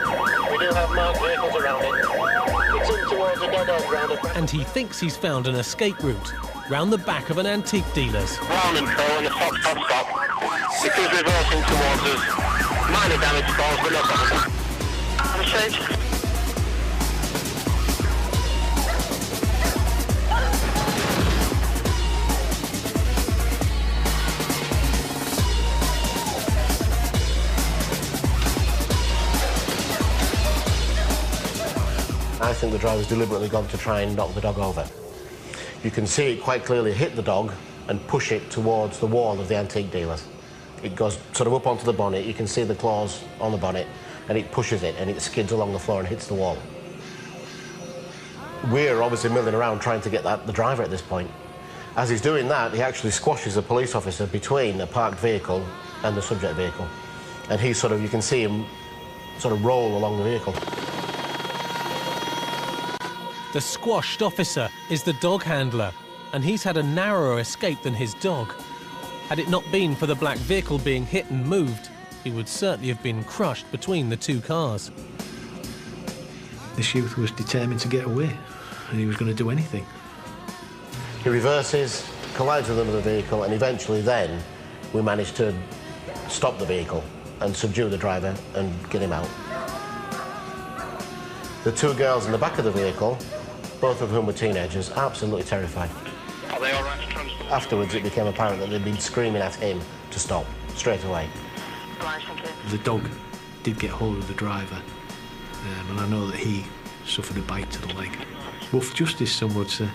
[SPEAKER 2] we do have marked vehicles around it. It's in towards a dead-end roundabout.
[SPEAKER 1] And he thinks he's found an escape route, round the back of an antique dealer's.
[SPEAKER 16] Brown and Co. and the stop. It is reversing towards us. Minor damage caused, but no problem.
[SPEAKER 14] Understood.
[SPEAKER 2] I think the driver's deliberately gone to try and knock the dog over. You can see it quite clearly hit the dog and push it towards the wall of the antique dealers. It goes sort of up onto the bonnet, you can see the claws on the bonnet, and it pushes it and it skids along the floor and hits the wall. We're obviously milling around trying to get the driver at this point. As he's doing that, he actually squashes a police officer between a parked vehicle and the subject vehicle. And he sort of, you can see him sort of roll along the vehicle.
[SPEAKER 1] The squashed officer is the dog handler, and he's had a narrower escape than his dog. Had it not been for the black vehicle being hit and moved, he would certainly have been crushed between the two cars.
[SPEAKER 17] This youth was determined to get away, and he was going to do anything.
[SPEAKER 2] He reverses, collides with another vehicle, and eventually then we managed to stop the vehicle and subdue the driver and get him out. The two girls in the back of the vehicle, both of whom were teenagers, absolutely terrified.
[SPEAKER 16] Are they all right to transport?
[SPEAKER 2] Afterwards, it became apparent that they'd been screaming at him to stop, straight away.
[SPEAKER 17] The dog did get hold of the driver, and I know that he suffered a bite to the leg. Wolf justice, some would say.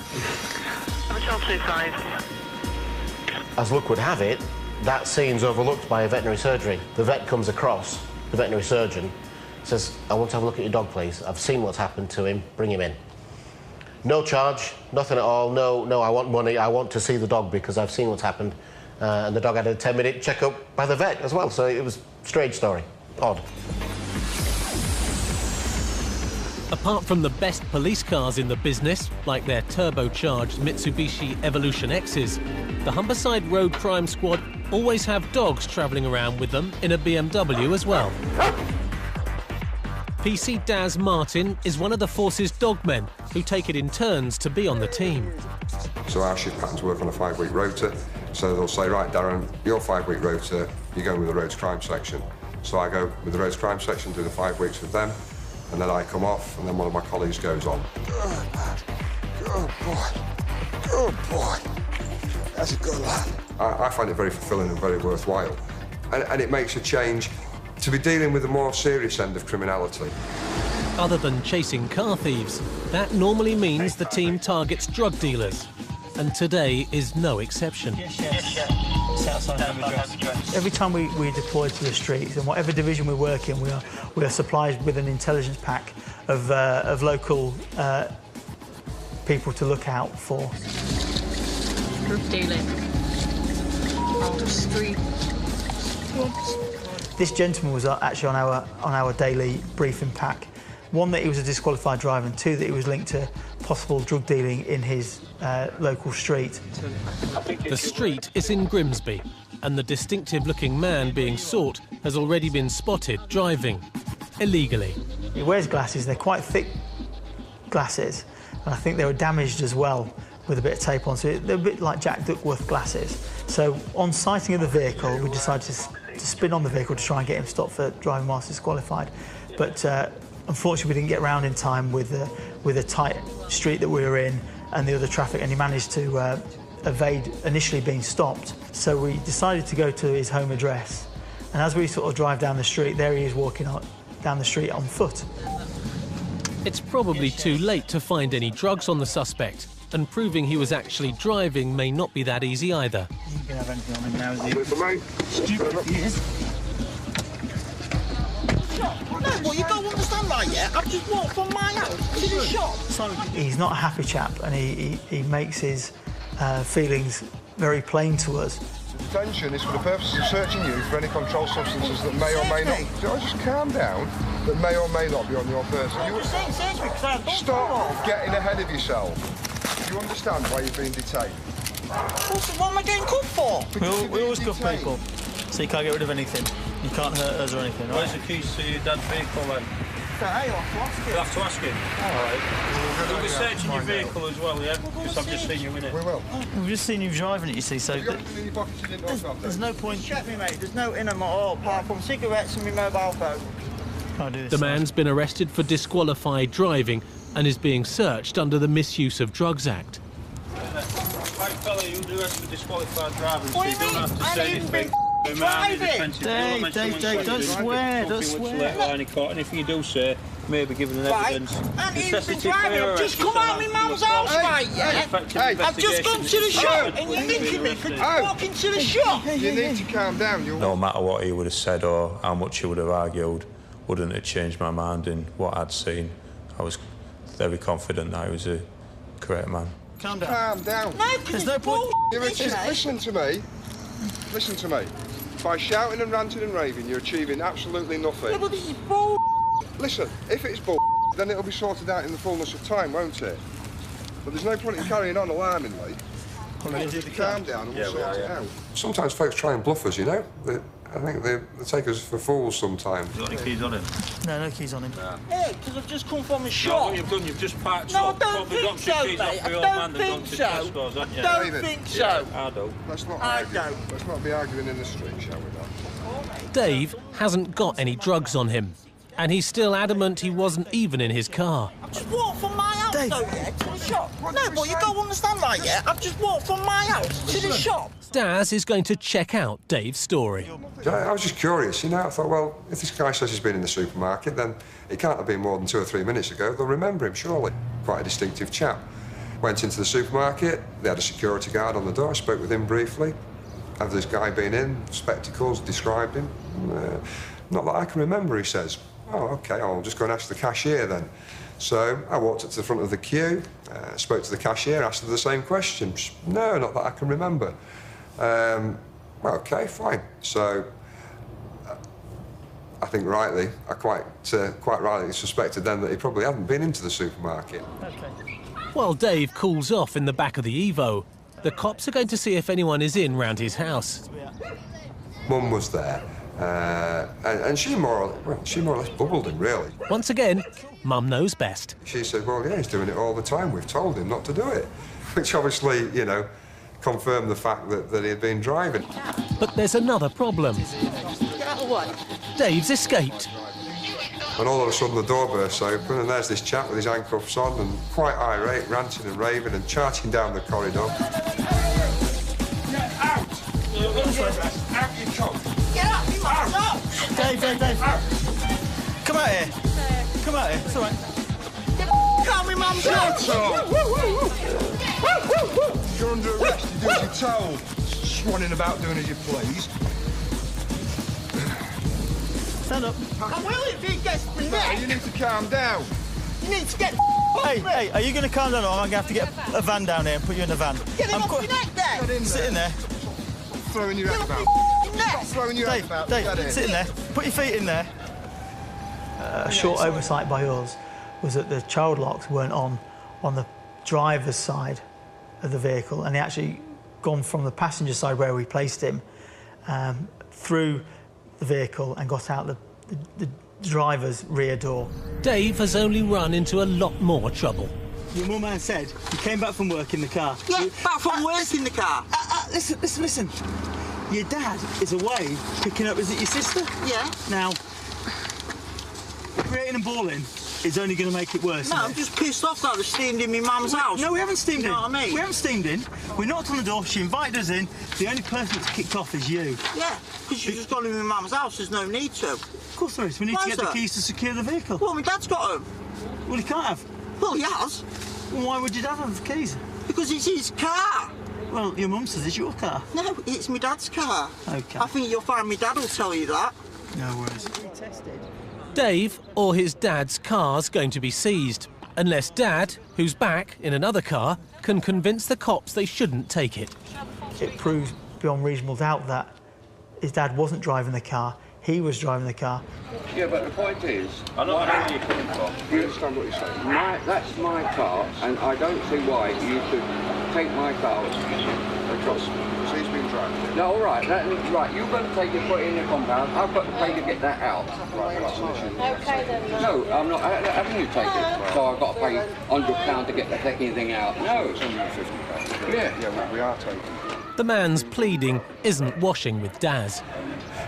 [SPEAKER 2] As luck would have it, that scene's overlooked by a veterinary surgery. The vet comes across, the veterinary surgeon, says, I want to have a look at your dog, please. I've seen what's happened to him, bring him in. No charge, nothing at all, no, I want money, I want to see the dog because I've seen what's happened. And the dog had a 10-minute checkup by the vet as well, so it was a strange story, odd.
[SPEAKER 1] Apart from the best police cars in the business, like their turbocharged Mitsubishi Evolution X's, the Humberside Road Crime Squad always have dogs travelling around with them in a BMW as well. PC Daz Martin is one of the force's dogmen who take it in turns to be on the team.
[SPEAKER 11] So our shift patterns work on a 5-week rota. So they'll say, right, Darren, your 5-week rota, you're going with the roads crime section. So I go with the roads crime section, do the 5 weeks with them, and then I come off, and then one of my colleagues goes on.
[SPEAKER 20] Good lad. Good boy. Good boy. That's a good lad.
[SPEAKER 11] I find it very fulfilling and very worthwhile. And it makes a change to be dealing with the more serious end of criminality.
[SPEAKER 1] Other than chasing car thieves, that normally means the team targets drug dealers. And today is no exception.
[SPEAKER 21] Every time we deploy to the streets, and whatever division we work in, we are supplied with an intelligence pack of local people to look out for.
[SPEAKER 5] Drug dealing on the street.
[SPEAKER 21] This gentleman was actually on our daily briefing pack. One, that he was a disqualified driver, and two, that he was linked to possible drug dealing in his local street.
[SPEAKER 1] The street is in Grimsby, and the distinctive-looking man being sought has already been spotted driving illegally.
[SPEAKER 21] He wears glasses. They're quite thick glasses, and I think they were damaged as well with a bit of tape on, so they're a bit like Jack Duckworth glasses. So on sighting of the vehicle, we decided to spin on the vehicle to try and get him stopped for driving whilst disqualified. But unfortunately, we didn't get round in time with the tight street that we were in and the other traffic, and he managed to evade initially being stopped. So we decided to go to his home address, and as we sort of drive down the street, there he is walking down the street on foot.
[SPEAKER 1] It's probably too late to find any drugs on the suspect, and proving he was actually driving may not be that easy either.
[SPEAKER 21] You can have anything on him now, is he? Stupid he is.
[SPEAKER 7] No, well, you don't understand that yet. I've just walked from my house to the shop.
[SPEAKER 21] He's not a happy chap, and he makes his feelings very plain to us.
[SPEAKER 20] Detention is for the purpose of searching you for any controlled substances that may or may not... Just calm down. That may or may not be on your person. Stop getting ahead of yourself. Do you understand why you're being detained?
[SPEAKER 7] What am I getting cuffed for?
[SPEAKER 21] We always cuff people, so you can't get rid of anything. You can't hurt us or anything, right?
[SPEAKER 10] Where's the keys to your dad's vehicle then?
[SPEAKER 7] Hey, you'll have to ask him.
[SPEAKER 10] You'll have to ask him? All right. We'll be searching your vehicle as well, yeah? Because I've just seen you in it.
[SPEAKER 20] We will.
[SPEAKER 21] We've just seen you driving it, you see, so... There's no point...
[SPEAKER 7] Check me, mate. There's no in them at all, apart from cigarettes and my mobile phone.
[SPEAKER 21] Can't do this.
[SPEAKER 1] The man's been arrested for disqualified driving and is being searched under the Misuse of Drugs Act.
[SPEAKER 10] Right, fella, you'll do arrested for disqualified driving,
[SPEAKER 7] What do you mean? I didn't been driving.
[SPEAKER 21] Dave, don't swear, don't swear.
[SPEAKER 10] Anything you do say may be given an evidence.
[SPEAKER 7] And you've been driving. I've just come out of my mum's house, right, yeah? I've just gone to the shop, and you're nicking me for walking to the shop.
[SPEAKER 20] You need to calm down.
[SPEAKER 22] No matter what he would have said or how much he would have argued, wouldn't have changed my mind in what I'd seen. I was very confident that he was a correct man.
[SPEAKER 17] calm down.
[SPEAKER 20] Calm down.
[SPEAKER 8] No, because
[SPEAKER 17] no point.
[SPEAKER 20] Listen to me. Listen to me. By shouting and ranting and raving, you're achieving absolutely nothing.
[SPEAKER 8] Yeah, but this is bull.
[SPEAKER 20] Listen, if it's bull, then it'll be sorted out in the fullness of time, won't it? But there's no point in carrying on alarmingly. Calm down and we'll sort it out.
[SPEAKER 11] Sometimes folks try and bluff us, you know. I think they take us for fools sometimes.
[SPEAKER 18] You got any keys on him?
[SPEAKER 17] No keys on him.
[SPEAKER 8] Yeah, because I've just come from a
[SPEAKER 18] No,
[SPEAKER 8] shop.
[SPEAKER 18] what you've done, you've just parked
[SPEAKER 8] No, I
[SPEAKER 18] up.
[SPEAKER 8] don't
[SPEAKER 18] Probably
[SPEAKER 8] think
[SPEAKER 18] dropped your
[SPEAKER 8] so,
[SPEAKER 18] keys
[SPEAKER 8] mate.
[SPEAKER 18] off
[SPEAKER 8] I
[SPEAKER 18] for your
[SPEAKER 8] don't
[SPEAKER 18] man and gone
[SPEAKER 8] think
[SPEAKER 18] to
[SPEAKER 8] so.
[SPEAKER 18] Tesco's, haven't you?
[SPEAKER 8] Don't
[SPEAKER 20] David.
[SPEAKER 8] think so.
[SPEAKER 18] I don't.
[SPEAKER 20] Let's not
[SPEAKER 8] I
[SPEAKER 20] argue.
[SPEAKER 8] don't.
[SPEAKER 20] Let's not be arguing in the street, shall we not?
[SPEAKER 1] Dave hasn't got any drugs on him, and he's still adamant he wasn't even in his car.
[SPEAKER 8] I've just walked from my house, though, yeah, to the shop. No, but you don't understand that yet. I've just walked from my house to the shop.
[SPEAKER 1] Daz is going to check out Dave's story.
[SPEAKER 11] I was just curious, you know. I thought, well, if this guy says he's been in the supermarket, then it can't have been more than 2 or 3 minutes ago. They'll remember him, surely. Quite a distinctive chap. Went into the supermarket, they had a security guard on the door, spoke with him briefly. Have this guy been in, spectacles, described him? Not that I can remember, he says. Oh, OK, I'll just go and ask the cashier then. So I walked up to the front of the queue, spoke to the cashier, asked her the same question. No, not that I can remember. Well, OK, fine. So I think rightly, I quite rightly suspected then that he probably hadn't been into the supermarket.
[SPEAKER 1] While Dave cools off in the back of the Evo, the cops are going to see if anyone is in round his house.
[SPEAKER 11] Mum was there, and she more or less bubbled him, really.
[SPEAKER 1] Once again, Mum knows best.
[SPEAKER 11] She said, well, yeah, he's doing it all the time. We've told him not to do it. Which obviously, you know, confirmed the fact that he had been driving.
[SPEAKER 1] But there's another problem. Dave's escaped.
[SPEAKER 11] And all of a sudden the door bursts open and there's this chap with his handcuffs on and quite irate, ranting and raving and charging down the corridor.
[SPEAKER 20] Get out! Out you cunt!
[SPEAKER 8] Get up, you out!
[SPEAKER 17] Dave. Come out here. Come out here. It's all right.
[SPEAKER 8] Call me mum's house.
[SPEAKER 20] You're under arrest. You do as you're told. Swanning about doing as you please.
[SPEAKER 17] Stand up.
[SPEAKER 8] I will if he gets the neck.
[SPEAKER 20] You need to calm down.
[SPEAKER 8] You need to get
[SPEAKER 17] Hey, are you going to calm down or am I going to have to get a van down here and put you in the van?
[SPEAKER 8] Get him off your neck then.
[SPEAKER 17] Sit in there.
[SPEAKER 20] Throwing your head about. Stop throwing your head about.
[SPEAKER 17] Dave, sit in there. Put your feet in there. A short oversight by us was that the child locks weren't on the driver's side of the vehicle, and he actually gone from the passenger side where we placed him through the vehicle and got out the driver's rear door. Dave has only run into a lot more trouble.
[SPEAKER 21] Your mum man said you came back from work in the car.
[SPEAKER 8] Yeah, back from work in the car.
[SPEAKER 21] Listen. Your dad is away picking up, is it your sister?
[SPEAKER 8] Yeah.
[SPEAKER 21] Now, creating and bawling is only going to make it worse.
[SPEAKER 8] No, I'm just pissed off that I was steamed in my mum's house.
[SPEAKER 21] No, we haven't steamed in.
[SPEAKER 8] You know what I mean?
[SPEAKER 21] We haven't steamed in. We knocked on the door, she invited us in. The only person that's kicked off is you.
[SPEAKER 8] Yeah, because you just got in my mum's house, there's no need to.
[SPEAKER 21] Of course there is. We need to get the keys to secure the vehicle.
[SPEAKER 8] Well, my dad's got them.
[SPEAKER 21] Well, he can't have.
[SPEAKER 8] Well, he has.
[SPEAKER 21] Well, why would your dad have the keys?
[SPEAKER 8] Because it's his car.
[SPEAKER 21] Well, your mum says it's your car.
[SPEAKER 8] No, it's my dad's car.
[SPEAKER 21] OK.
[SPEAKER 8] I think you'll find my dad will tell you that.
[SPEAKER 21] No worries.
[SPEAKER 1] Dave or his dad's car's going to be seized, unless Dad, who's back in another car, can convince the cops they shouldn't take it.
[SPEAKER 21] It proves beyond reasonable doubt that his dad wasn't driving the car, he was driving the car.
[SPEAKER 3] Yeah, but the point is...
[SPEAKER 18] I don't know where you're coming from.
[SPEAKER 20] You understand what you're saying?
[SPEAKER 3] That's my car, and I don't see why you should take my car.
[SPEAKER 20] Because he's been driving.
[SPEAKER 3] No, all right, right, you've got to take it, put it in the compound. I've got to pay to get that out.
[SPEAKER 20] Right, that's an issue.
[SPEAKER 3] Okay, then. No, I'm not having you take it. So I've got to pay £100 to get the fucking thing out. No.
[SPEAKER 20] It's £150.
[SPEAKER 3] Yeah,
[SPEAKER 20] we are taking.
[SPEAKER 1] The man's pleading isn't washing with Daz.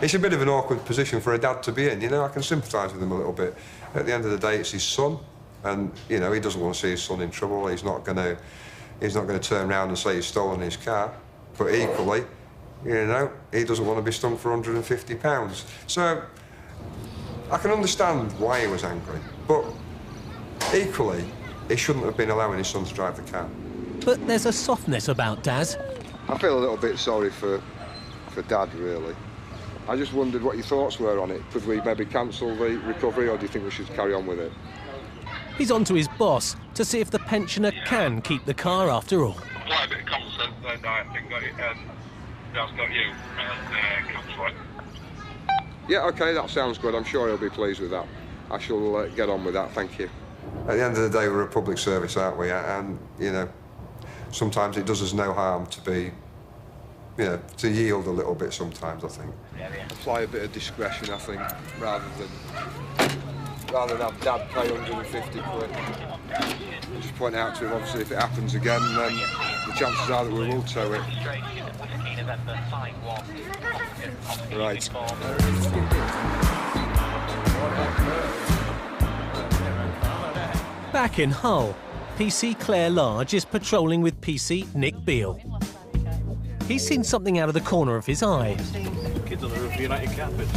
[SPEAKER 11] It's a bit of an awkward position for a dad to be in, you know. I can sympathise with him a little bit. At the end of the day, it's his son, and you know he doesn't want to see his son in trouble. He's not going to turn around and say he's stolen his car. But equally, you know, he doesn't want to be stung for £150. So I can understand why he was angry, but equally, he shouldn't have been allowing his son to drive the car.
[SPEAKER 1] But there's a softness about Daz.
[SPEAKER 20] I feel a little bit sorry for Dad, really. I just wondered what your thoughts were on it. Could we maybe cancel the recovery, or do you think we should carry on with it?
[SPEAKER 1] He's on to his boss to see if the pensioner can keep the car after all.
[SPEAKER 19] Apply a bit of common sense, and I think that that's got you and comes for it.
[SPEAKER 20] Yeah, OK, that sounds good. I'm sure he'll be pleased with that. I shall get on with that, thank you. At the end of the day, we're a public service, aren't we? And, you know, sometimes it does us no harm to be, you know, to yield a little bit sometimes, I think. Apply a bit of discretion, I think, rather than have Dad pay 150 quid. Just point out to him, obviously, if it happens again, then the chances are that we will tow it. Right.
[SPEAKER 1] Back in Hull, PC Claire Large is patrolling with PC Nick Beale. He's seen something out of the corner of his eye.
[SPEAKER 19] Kids on the roof of United Carpets.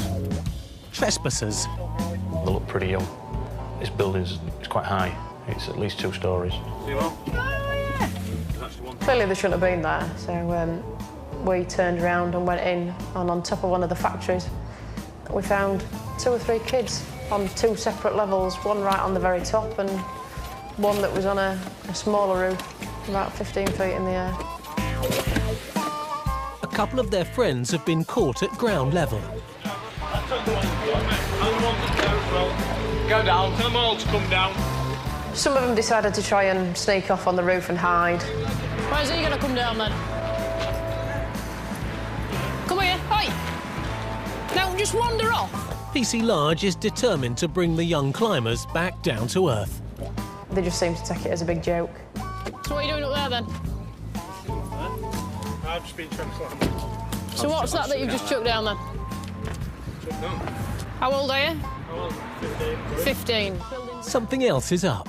[SPEAKER 1] Trespassers.
[SPEAKER 6] They look pretty young. This building's quite high. It's at least 2 stories.
[SPEAKER 5] Clearly they shouldn't have been there, so we turned around and went in, and on top of one of the factories we found 2 or 3 kids on 2 separate levels, one right on the very top and one that was on a smaller roof, about 15 feet in the air.
[SPEAKER 1] A couple of their friends have been caught at ground level.
[SPEAKER 19] Go down, tell them all to come down.
[SPEAKER 5] Some of them decided to try and sneak off on the roof and hide.
[SPEAKER 12] Where's he going to come down then? Come here, oi! Now just wander off.
[SPEAKER 1] PC Large is determined to bring the young climbers back down to earth.
[SPEAKER 5] They just seem to take it as a big joke.
[SPEAKER 12] So what are you doing up there then?
[SPEAKER 19] I've just been transferred.
[SPEAKER 12] So what's that you've just chucked down then? How old are you? 15.
[SPEAKER 1] Something else is up.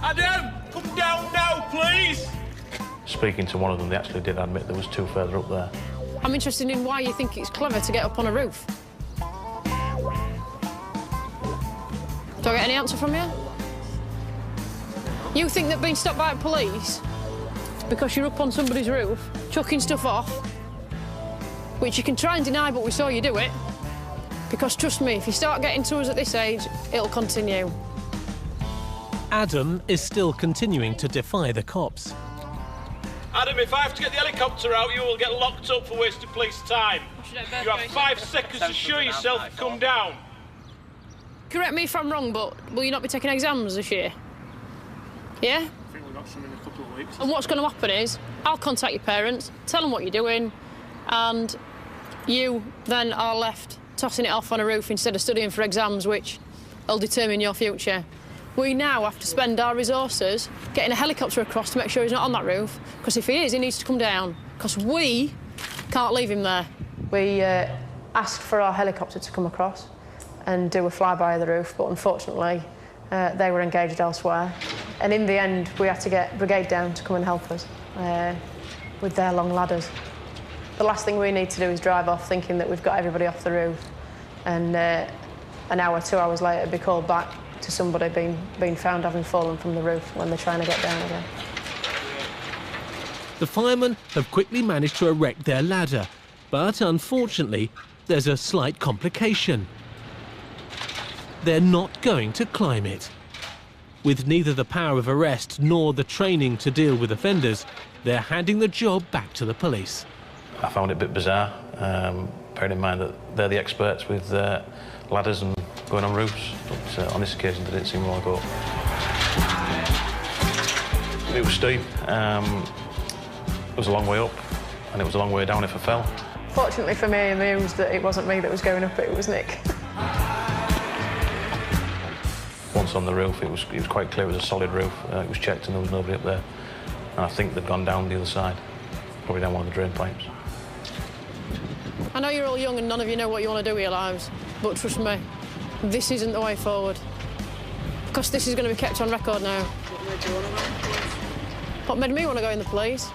[SPEAKER 19] Adam, come down now, please.
[SPEAKER 6] Speaking to one of them, they actually did admit there was 2 further up there.
[SPEAKER 12] I'm interested in why you think it's clever to get up on a roof. Do I get any answer from you? You think that being stopped by police because you're up on somebody's roof, chucking stuff off, which you can try and deny, but we saw you do it, because trust me, if you start getting to us at this age, it'll continue.
[SPEAKER 1] Adam is still continuing to defy the cops.
[SPEAKER 19] Adam, if I have to get the helicopter out, you will get locked up for wasting police time. You have 5 seconds to show yourself and come down.
[SPEAKER 12] Correct me if I'm wrong, but will you not be taking exams this year? Yeah?
[SPEAKER 19] I think we've got some in a couple of weeks.
[SPEAKER 12] And what's going to happen is, I'll contact your parents, tell them what you're doing, and you then are left tossing it off on a roof instead of studying for exams, which will determine your future. We now have to spend our resources getting a helicopter across to make sure he's not on that roof, because if he is, he needs to come down, because we can't leave him there.
[SPEAKER 5] We asked for our helicopter to come across and do a flyby of the roof, but unfortunately they were engaged elsewhere. And in the end, we had to get Brigade down to come and help us with their long ladders. The last thing we need to do is drive off thinking that we've got everybody off the roof, and an hour, 2 hours later be called back to somebody being found having fallen from the roof when they're trying to get down again.
[SPEAKER 1] The firemen have quickly managed to erect their ladder, but unfortunately, there's a slight complication. They're not going to climb it. With neither the power of arrest nor the training to deal with offenders, they're handing the job back to the police.
[SPEAKER 6] I found it a bit bizarre, bearing in mind that they're the experts with ladders and going on roofs, but on this occasion they didn't seem to want to go up. It was steep, it was a long way up, and it was a long way down if I fell.
[SPEAKER 5] Fortunately for me, I'm amused that it wasn't me that was going up, it was Nick.
[SPEAKER 6] Once on the roof, it was quite clear it was a solid roof. It was checked and there was nobody up there. And I think they'd gone down the other side, probably down one of the drain pipes.
[SPEAKER 12] I know you're all young and none of you know what you want to do with your lives, but trust me, this isn't the way forward. Because this is going to be kept on record now. What made me want to go in the police?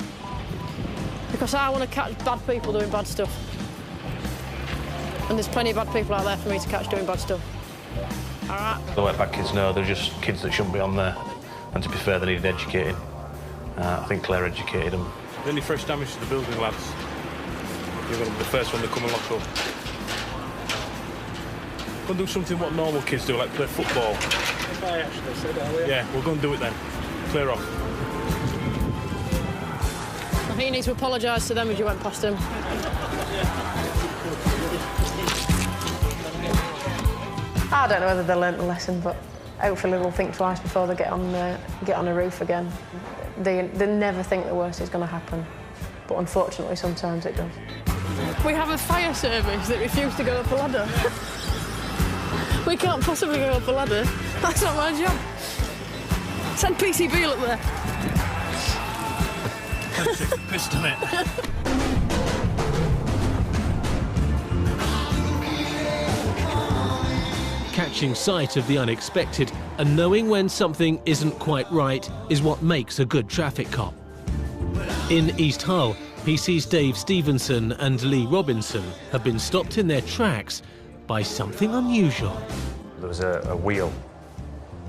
[SPEAKER 12] Because I want to catch bad people doing bad stuff. And there's plenty of bad people out there for me to catch doing bad stuff. All right?
[SPEAKER 6] The wetback kids know they're just kids that shouldn't be on there. And to be fair, they needed educating. I think Claire educated them.
[SPEAKER 19] Any fresh damage to the building, lads? You're going to be the first one to come and lock up. Go and do something what normal kids do, like play football.
[SPEAKER 9] I actually said earlier.
[SPEAKER 19] Yeah, we'll go and do it then. Clear off.
[SPEAKER 12] I think you need to apologise to them as you went past them. I don't know whether they learnt the lesson, but hopefully they'll think twice before they get on a roof again. They never think the worst is going to happen, but unfortunately sometimes it does. We have a fire service that refuse to go up a ladder. We can't possibly go up a ladder. That's not my job. Send PCB up there.
[SPEAKER 19] Pissed on it.
[SPEAKER 1] Catching sight of the unexpected and knowing when something isn't quite right is what makes a good traffic cop. In East Hull, PC's Dave Stevenson and Lee Robinson have been stopped in their tracks by something unusual.
[SPEAKER 15] There was a wheel,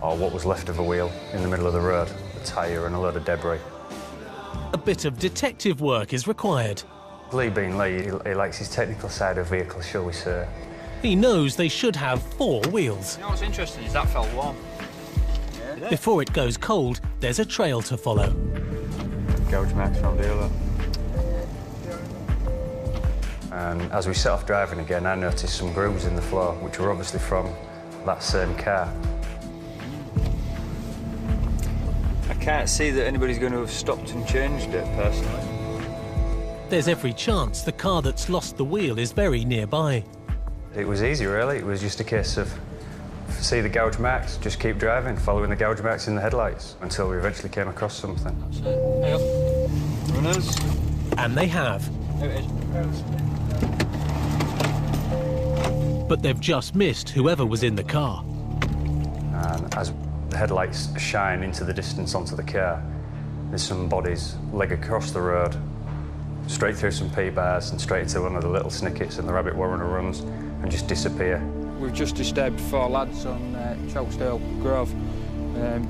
[SPEAKER 15] or what was left of a wheel, in the middle of the road, a tyre and a load of debris.
[SPEAKER 1] A bit of detective work is required.
[SPEAKER 15] Lee being Lee, he likes his technical side of vehicles, shall we say.
[SPEAKER 1] He knows they should have 4 wheels.
[SPEAKER 9] You know what's interesting is that felt warm. Yeah.
[SPEAKER 1] Before it goes cold, there's a trail to follow.
[SPEAKER 15] Gouge marks round here, look. And as we set off driving again, I noticed some grooves in the floor, which were obviously from that same car.
[SPEAKER 9] I can't see that anybody's going to have stopped and changed it, personally.
[SPEAKER 1] There's every chance the car that's lost the wheel is very nearby.
[SPEAKER 15] It was easy, really. It was just a case of see the gouge marks, just keep driving, following the gouge marks in the headlights until we eventually came across something.
[SPEAKER 9] That's it. Hey up. Runners.
[SPEAKER 1] And they have.
[SPEAKER 9] There it is.
[SPEAKER 1] But they've just missed whoever was in the car.
[SPEAKER 15] And as the headlights shine into the distance onto the car, there's some bodies leg across the road, straight through some P-bars and straight into one of the little snickets and the rabbit warrener runs and just disappear.
[SPEAKER 9] We've just disturbed 4 lads on Chalksdale Grove,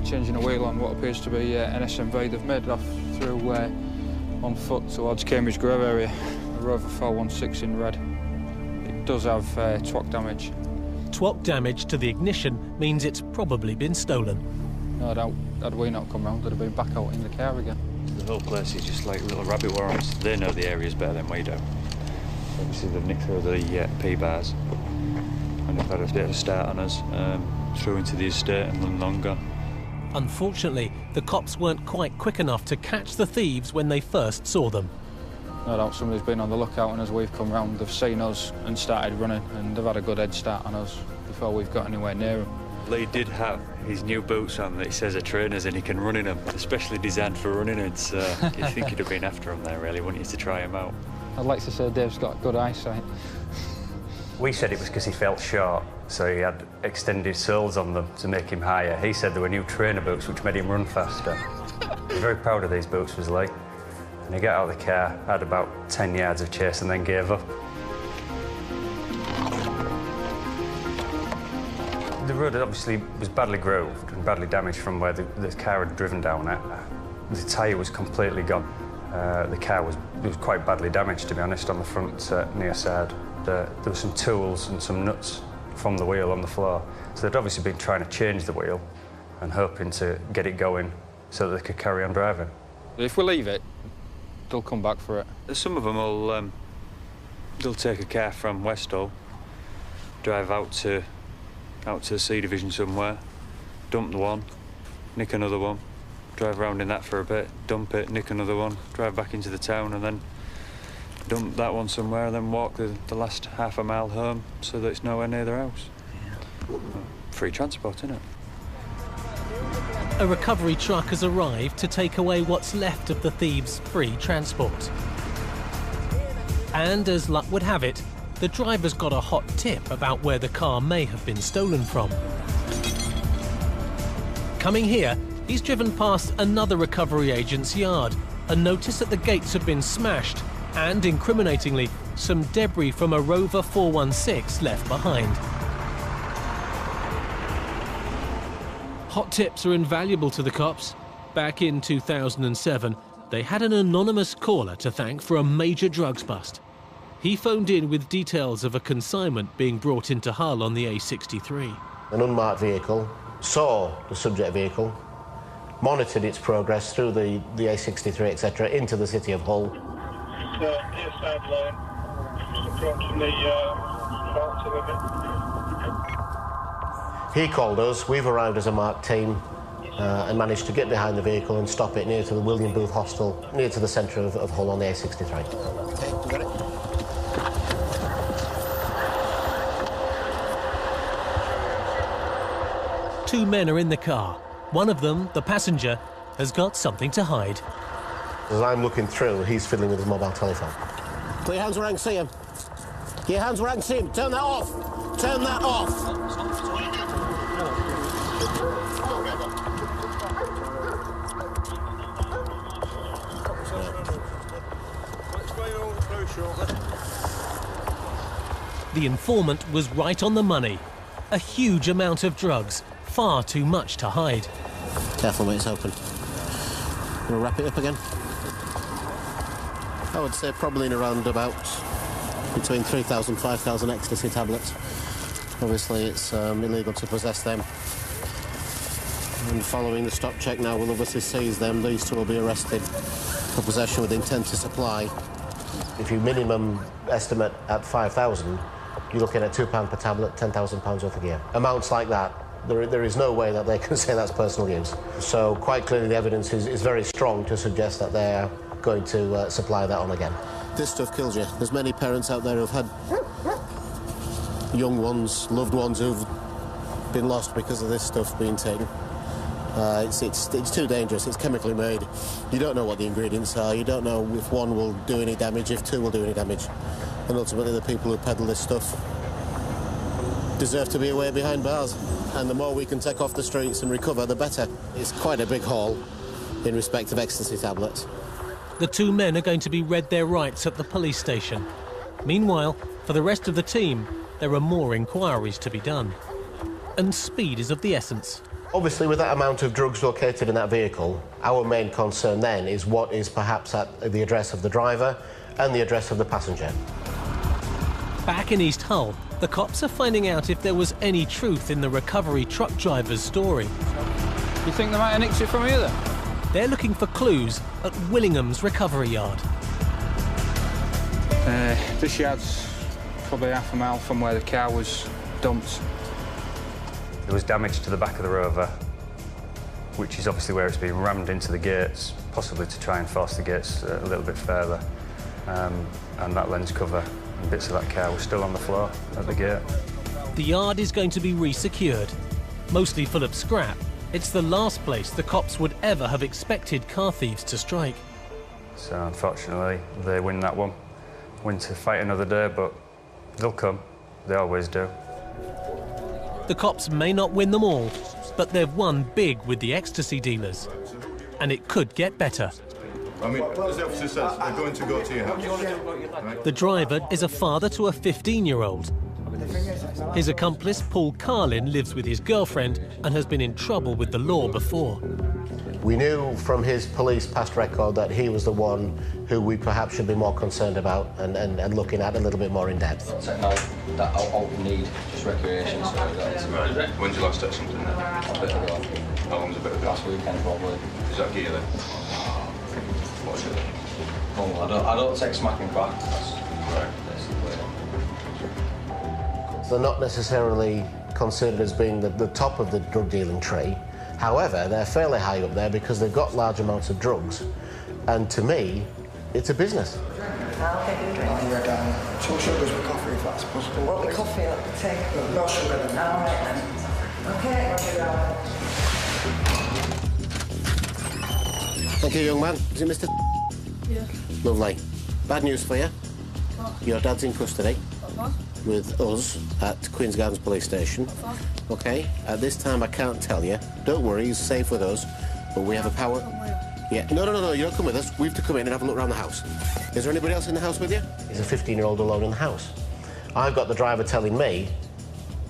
[SPEAKER 9] changing a wheel on what appears to be an SMV. They've made it off through on foot towards Cambridge Grove area, a Rover 416 in red. It does have TWOC damage.
[SPEAKER 1] TWOC damage to the ignition means it's probably been stolen.
[SPEAKER 9] No doubt, had we not come round, they'd have been back out in the car again.
[SPEAKER 13] The whole place is just like little rabbit warrens. They know the areas better than we do. Obviously, they've nicked through the P-bars and they've had a bit of a start on us, through into the estate and then long gone.
[SPEAKER 1] Unfortunately, the cops weren't quite quick enough to catch the thieves when they first saw them.
[SPEAKER 9] No doubt somebody's been on the lookout, and as we've come round, they've seen us and started running, and they've had a good head start on us before we've got anywhere near them.
[SPEAKER 13] Lee did have his new boots on that he says are trainers and he can run in them, especially designed for running in, so you'd think he'd have been after them there, really, wouldn't you, to try him out?
[SPEAKER 9] I'd like to say Dave's got good eyesight.
[SPEAKER 15] We said it was because he felt short, so he had extended soles on them to make him higher. He said there were new trainer boots which made him run faster. He was very proud of these boots, was Lee. And he got out of the car, had about 10 yards of chase and then gave up. The road obviously was badly grooved and badly damaged from where the car had driven down it. The tyre was completely gone. The car was quite badly damaged, to be honest, on the front near side. There were some tools and some nuts from the wheel on the floor. So they'd obviously been trying to change the wheel and hoping to get it going so that they could carry on driving.
[SPEAKER 9] If we leave it, they'll come back for it.
[SPEAKER 13] Some of them will they'll take a car from Westall, drive out to the C division somewhere, dump the one, nick another one, drive around in that for a bit, dump it, nick another one, drive back into the town and then dump that one somewhere and then walk the last half a mile home so that it's nowhere near their house. Yeah. Free transport, isn't it?
[SPEAKER 1] A recovery truck has arrived to take away what's left of the thieves' free transport. And as luck would have it, the driver's got a hot tip about where the car may have been stolen from. Coming here, he's driven past another recovery agent's yard, a notice that the gates have been smashed and, incriminatingly, some debris from a Rover 416 left behind. Hot tips are invaluable to the cops. Back in 2007, they had an anonymous caller to thank for a major drugs bust. He phoned in with details of a consignment being brought into Hull on the A63.
[SPEAKER 2] An unmarked vehicle saw the subject vehicle, monitored its progress through the A63, etc., into the city of Hull.
[SPEAKER 4] Near side line, approaching the water limit.
[SPEAKER 2] He called us, we've arrived as a marked team and managed to get behind the vehicle and stop it near to the William Booth Hostel, near to the centre of Hull on the A63. Okay, got it.
[SPEAKER 1] Two men are in the car. One of them, the passenger, has got something to hide.
[SPEAKER 2] As I'm looking through, he's fiddling with his mobile telephone. Put your hands where I can see him. Get your hands where I can see him. Turn that off. Turn that off.
[SPEAKER 1] The informant was right on the money. A huge amount of drugs, far too much to hide.
[SPEAKER 2] Careful, mate, it's open. We'll wrap it up again. I would say probably in around about between 3,000 and 5,000 ecstasy tablets. Obviously, it's illegal to possess them. And following the stop check now, we'll obviously seize them. These two will be arrested for possession with intent to supply. If you minimum estimate at 5,000, you're looking at £2 per tablet, £10,000 worth of gear. Amounts like that, there is no way that they can say that's personal use. So quite clearly the evidence is very strong to suggest that they're going to supply that on again. This stuff kills you. There's many parents out there who've had young ones, loved ones who've been lost because of this stuff being taken. It's too dangerous. It's chemically made. You don't know what the ingredients are. You don't know if one will do any damage, if two will do any damage. And ultimately the people who peddle this stuff deserve to be away behind bars. And the more we can take off the streets and recover, the better. It's quite a big haul in respect of ecstasy tablets.
[SPEAKER 1] The two men are going to be read their rights at the police station. Meanwhile, for the rest of the team, there are more inquiries to be done. And speed is of the essence.
[SPEAKER 2] Obviously, with that amount of drugs located in that vehicle, our main concern then is what is perhaps at the address of the driver and the address of the passenger.
[SPEAKER 1] Back in East Hull, the cops are finding out if there was any truth in the recovery truck driver's story.
[SPEAKER 9] You think they might have nicked it from here then?
[SPEAKER 1] They're looking for clues at Willingham's recovery yard.
[SPEAKER 9] This yard's probably half a mile from where the car was dumped.
[SPEAKER 15] There was damage to the back of the Rover, which is obviously where it's been rammed into the gates, possibly to try and force the gates a little bit further. And that lens cover and bits of that car were still on the floor at the gate.
[SPEAKER 1] The yard is going to be re-secured, mostly full of scrap. It's the last place the cops would ever have expected car thieves to strike.
[SPEAKER 15] So unfortunately, they win that one. Win to fight another day, but they'll come. They always do.
[SPEAKER 1] The cops may not win them all, but they've won big with the ecstasy dealers. And it could get better.
[SPEAKER 14] I mean, as the officer says, they're going to go to your house. Right?
[SPEAKER 1] The driver is a father to a 15-year-old. His accomplice, Paul Carlin, lives with his girlfriend and has been in trouble with the law before.
[SPEAKER 2] We knew from his police past record that he was the one who we perhaps should be more concerned about and looking at a little bit more in depth.
[SPEAKER 3] No, that all we need, just recreation. So
[SPEAKER 14] right. When's your last take something then?
[SPEAKER 3] A bit ago.
[SPEAKER 14] How long's a bit ago?
[SPEAKER 3] Last weekend probably.
[SPEAKER 14] Is that gear then? What is it then?
[SPEAKER 3] Oh, I don't take smacking crack. That's
[SPEAKER 14] right.
[SPEAKER 2] They're not necessarily considered as being the top of the drug dealing tree. However, they're fairly high up there because they've got large amounts of drugs. And to me, it's a business.
[SPEAKER 23] I'll take a drink.
[SPEAKER 24] 2 sugars with coffee, if that's possible.
[SPEAKER 23] What with coffee I'll take?
[SPEAKER 24] No sugar then.
[SPEAKER 23] All right then. Okay, Roger.
[SPEAKER 2] Thank you, young man. Is it Mr.
[SPEAKER 23] Yeah.
[SPEAKER 2] Lovely. Bad news for you.
[SPEAKER 23] What?
[SPEAKER 2] Your dad's in custody.
[SPEAKER 23] What?
[SPEAKER 2] With us at Queen's Gardens Police Station. Okay, at this time I can't tell you. Don't worry, he's safe with us, but we have a power... Yeah, no, you don't come with us. We have to come in and have a look around the house. Is there anybody else in the house with you? Is a 15-year-old alone in the house? I've got the driver telling me,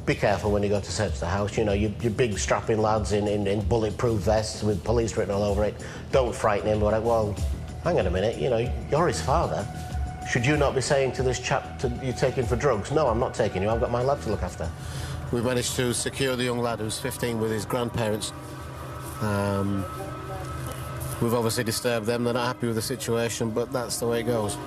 [SPEAKER 2] be careful when you go to search the house. You know, your big strapping lads in bulletproof vests with police written all over it. Don't frighten him. Well, hang on a minute, you know, you're his father. Should you not be saying to this chap, you're taking for drugs? No, I'm not taking you. I've got my lad to look after. We've managed to secure the young lad who's 15 with his grandparents. We've obviously disturbed them. They're not happy with the situation, but that's the way it goes.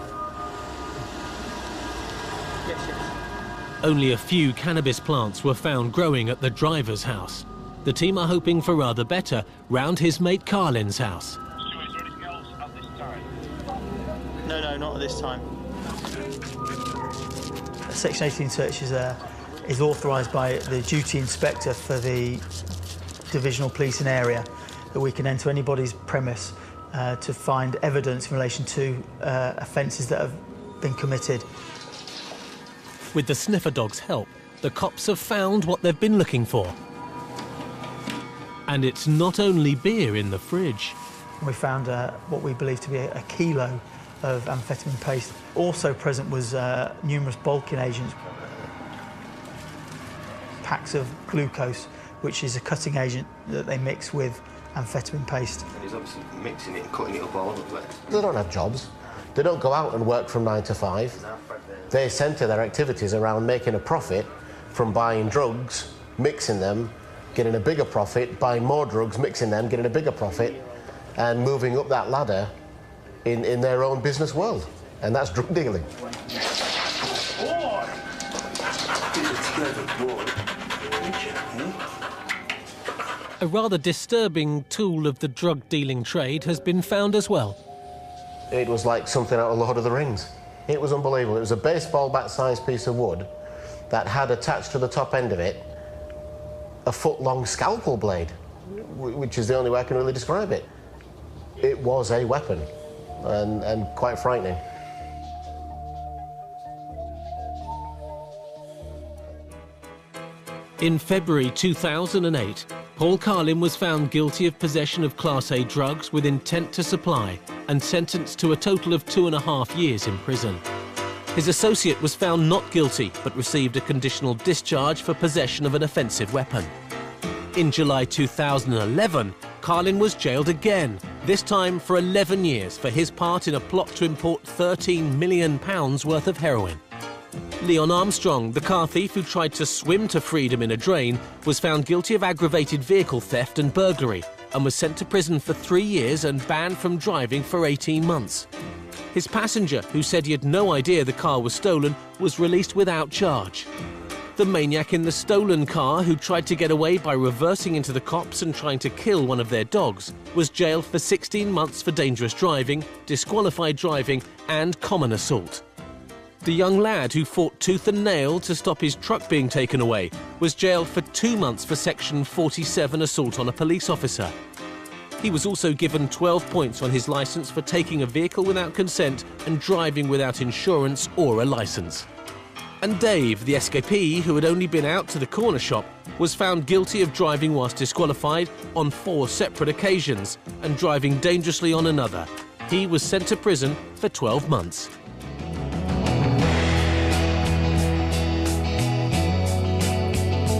[SPEAKER 1] Only a few cannabis plants were found growing at the driver's house. The team are hoping for rather better round his mate Carlin's house.
[SPEAKER 17] No, not at this time. A Section 18 search is authorised by the duty inspector for the divisional policing area, that we can enter anybody's premise to find evidence in relation to offences that have been committed.
[SPEAKER 1] With the sniffer dog's help, the cops have found what they've been looking for. And it's not only beer in the fridge.
[SPEAKER 17] We found what we believe to be a kilo of amphetamine paste. Also present was numerous bulking agents, packs of glucose, which is a cutting agent that they mix with amphetamine paste.
[SPEAKER 2] And he's obviously mixing it and cutting it up all over the place. They don't have jobs. They don't go out and work from 9 to 5. They centre their activities around making a profit from buying drugs, mixing them, getting a bigger profit, buying more drugs, mixing them, getting a bigger profit, and moving up that ladder in their own business world. And that's drug dealing.
[SPEAKER 1] A rather disturbing tool of the drug-dealing trade has been found as well.
[SPEAKER 2] It was like something out of Lord of the Rings. It was unbelievable. It was a baseball bat-sized piece of wood that had attached to the top end of it a foot-long scalpel blade, which is the only way I can really describe it. It was a weapon, and quite frightening.
[SPEAKER 1] In February 2008, Paul Carlin was found guilty of possession of Class A drugs with intent to supply and sentenced to a total of 2.5 years in prison. His associate was found not guilty but received a conditional discharge for possession of an offensive weapon. In July 2011, Carlin was jailed again, this time for 11 years for his part in a plot to import £13 million worth of heroin. Leon Armstrong, the car thief who tried to swim to freedom in a drain, was found guilty of aggravated vehicle theft and burglary and was sent to prison for 3 years and banned from driving for 18 months. His passenger, who said he had no idea the car was stolen, was released without charge. The maniac in the stolen car, who tried to get away by reversing into the cops and trying to kill one of their dogs, was jailed for 16 months for dangerous driving, disqualified driving and common assault. The young lad who fought tooth and nail to stop his truck being taken away was jailed for 2 months for Section 47 assault on a police officer. He was also given 12 points on his licence for taking a vehicle without consent and driving without insurance or a licence. And Dave, the escapee who had only been out to the corner shop, was found guilty of driving whilst disqualified on 4 separate occasions and driving dangerously on another. He was sent to prison for 12 months.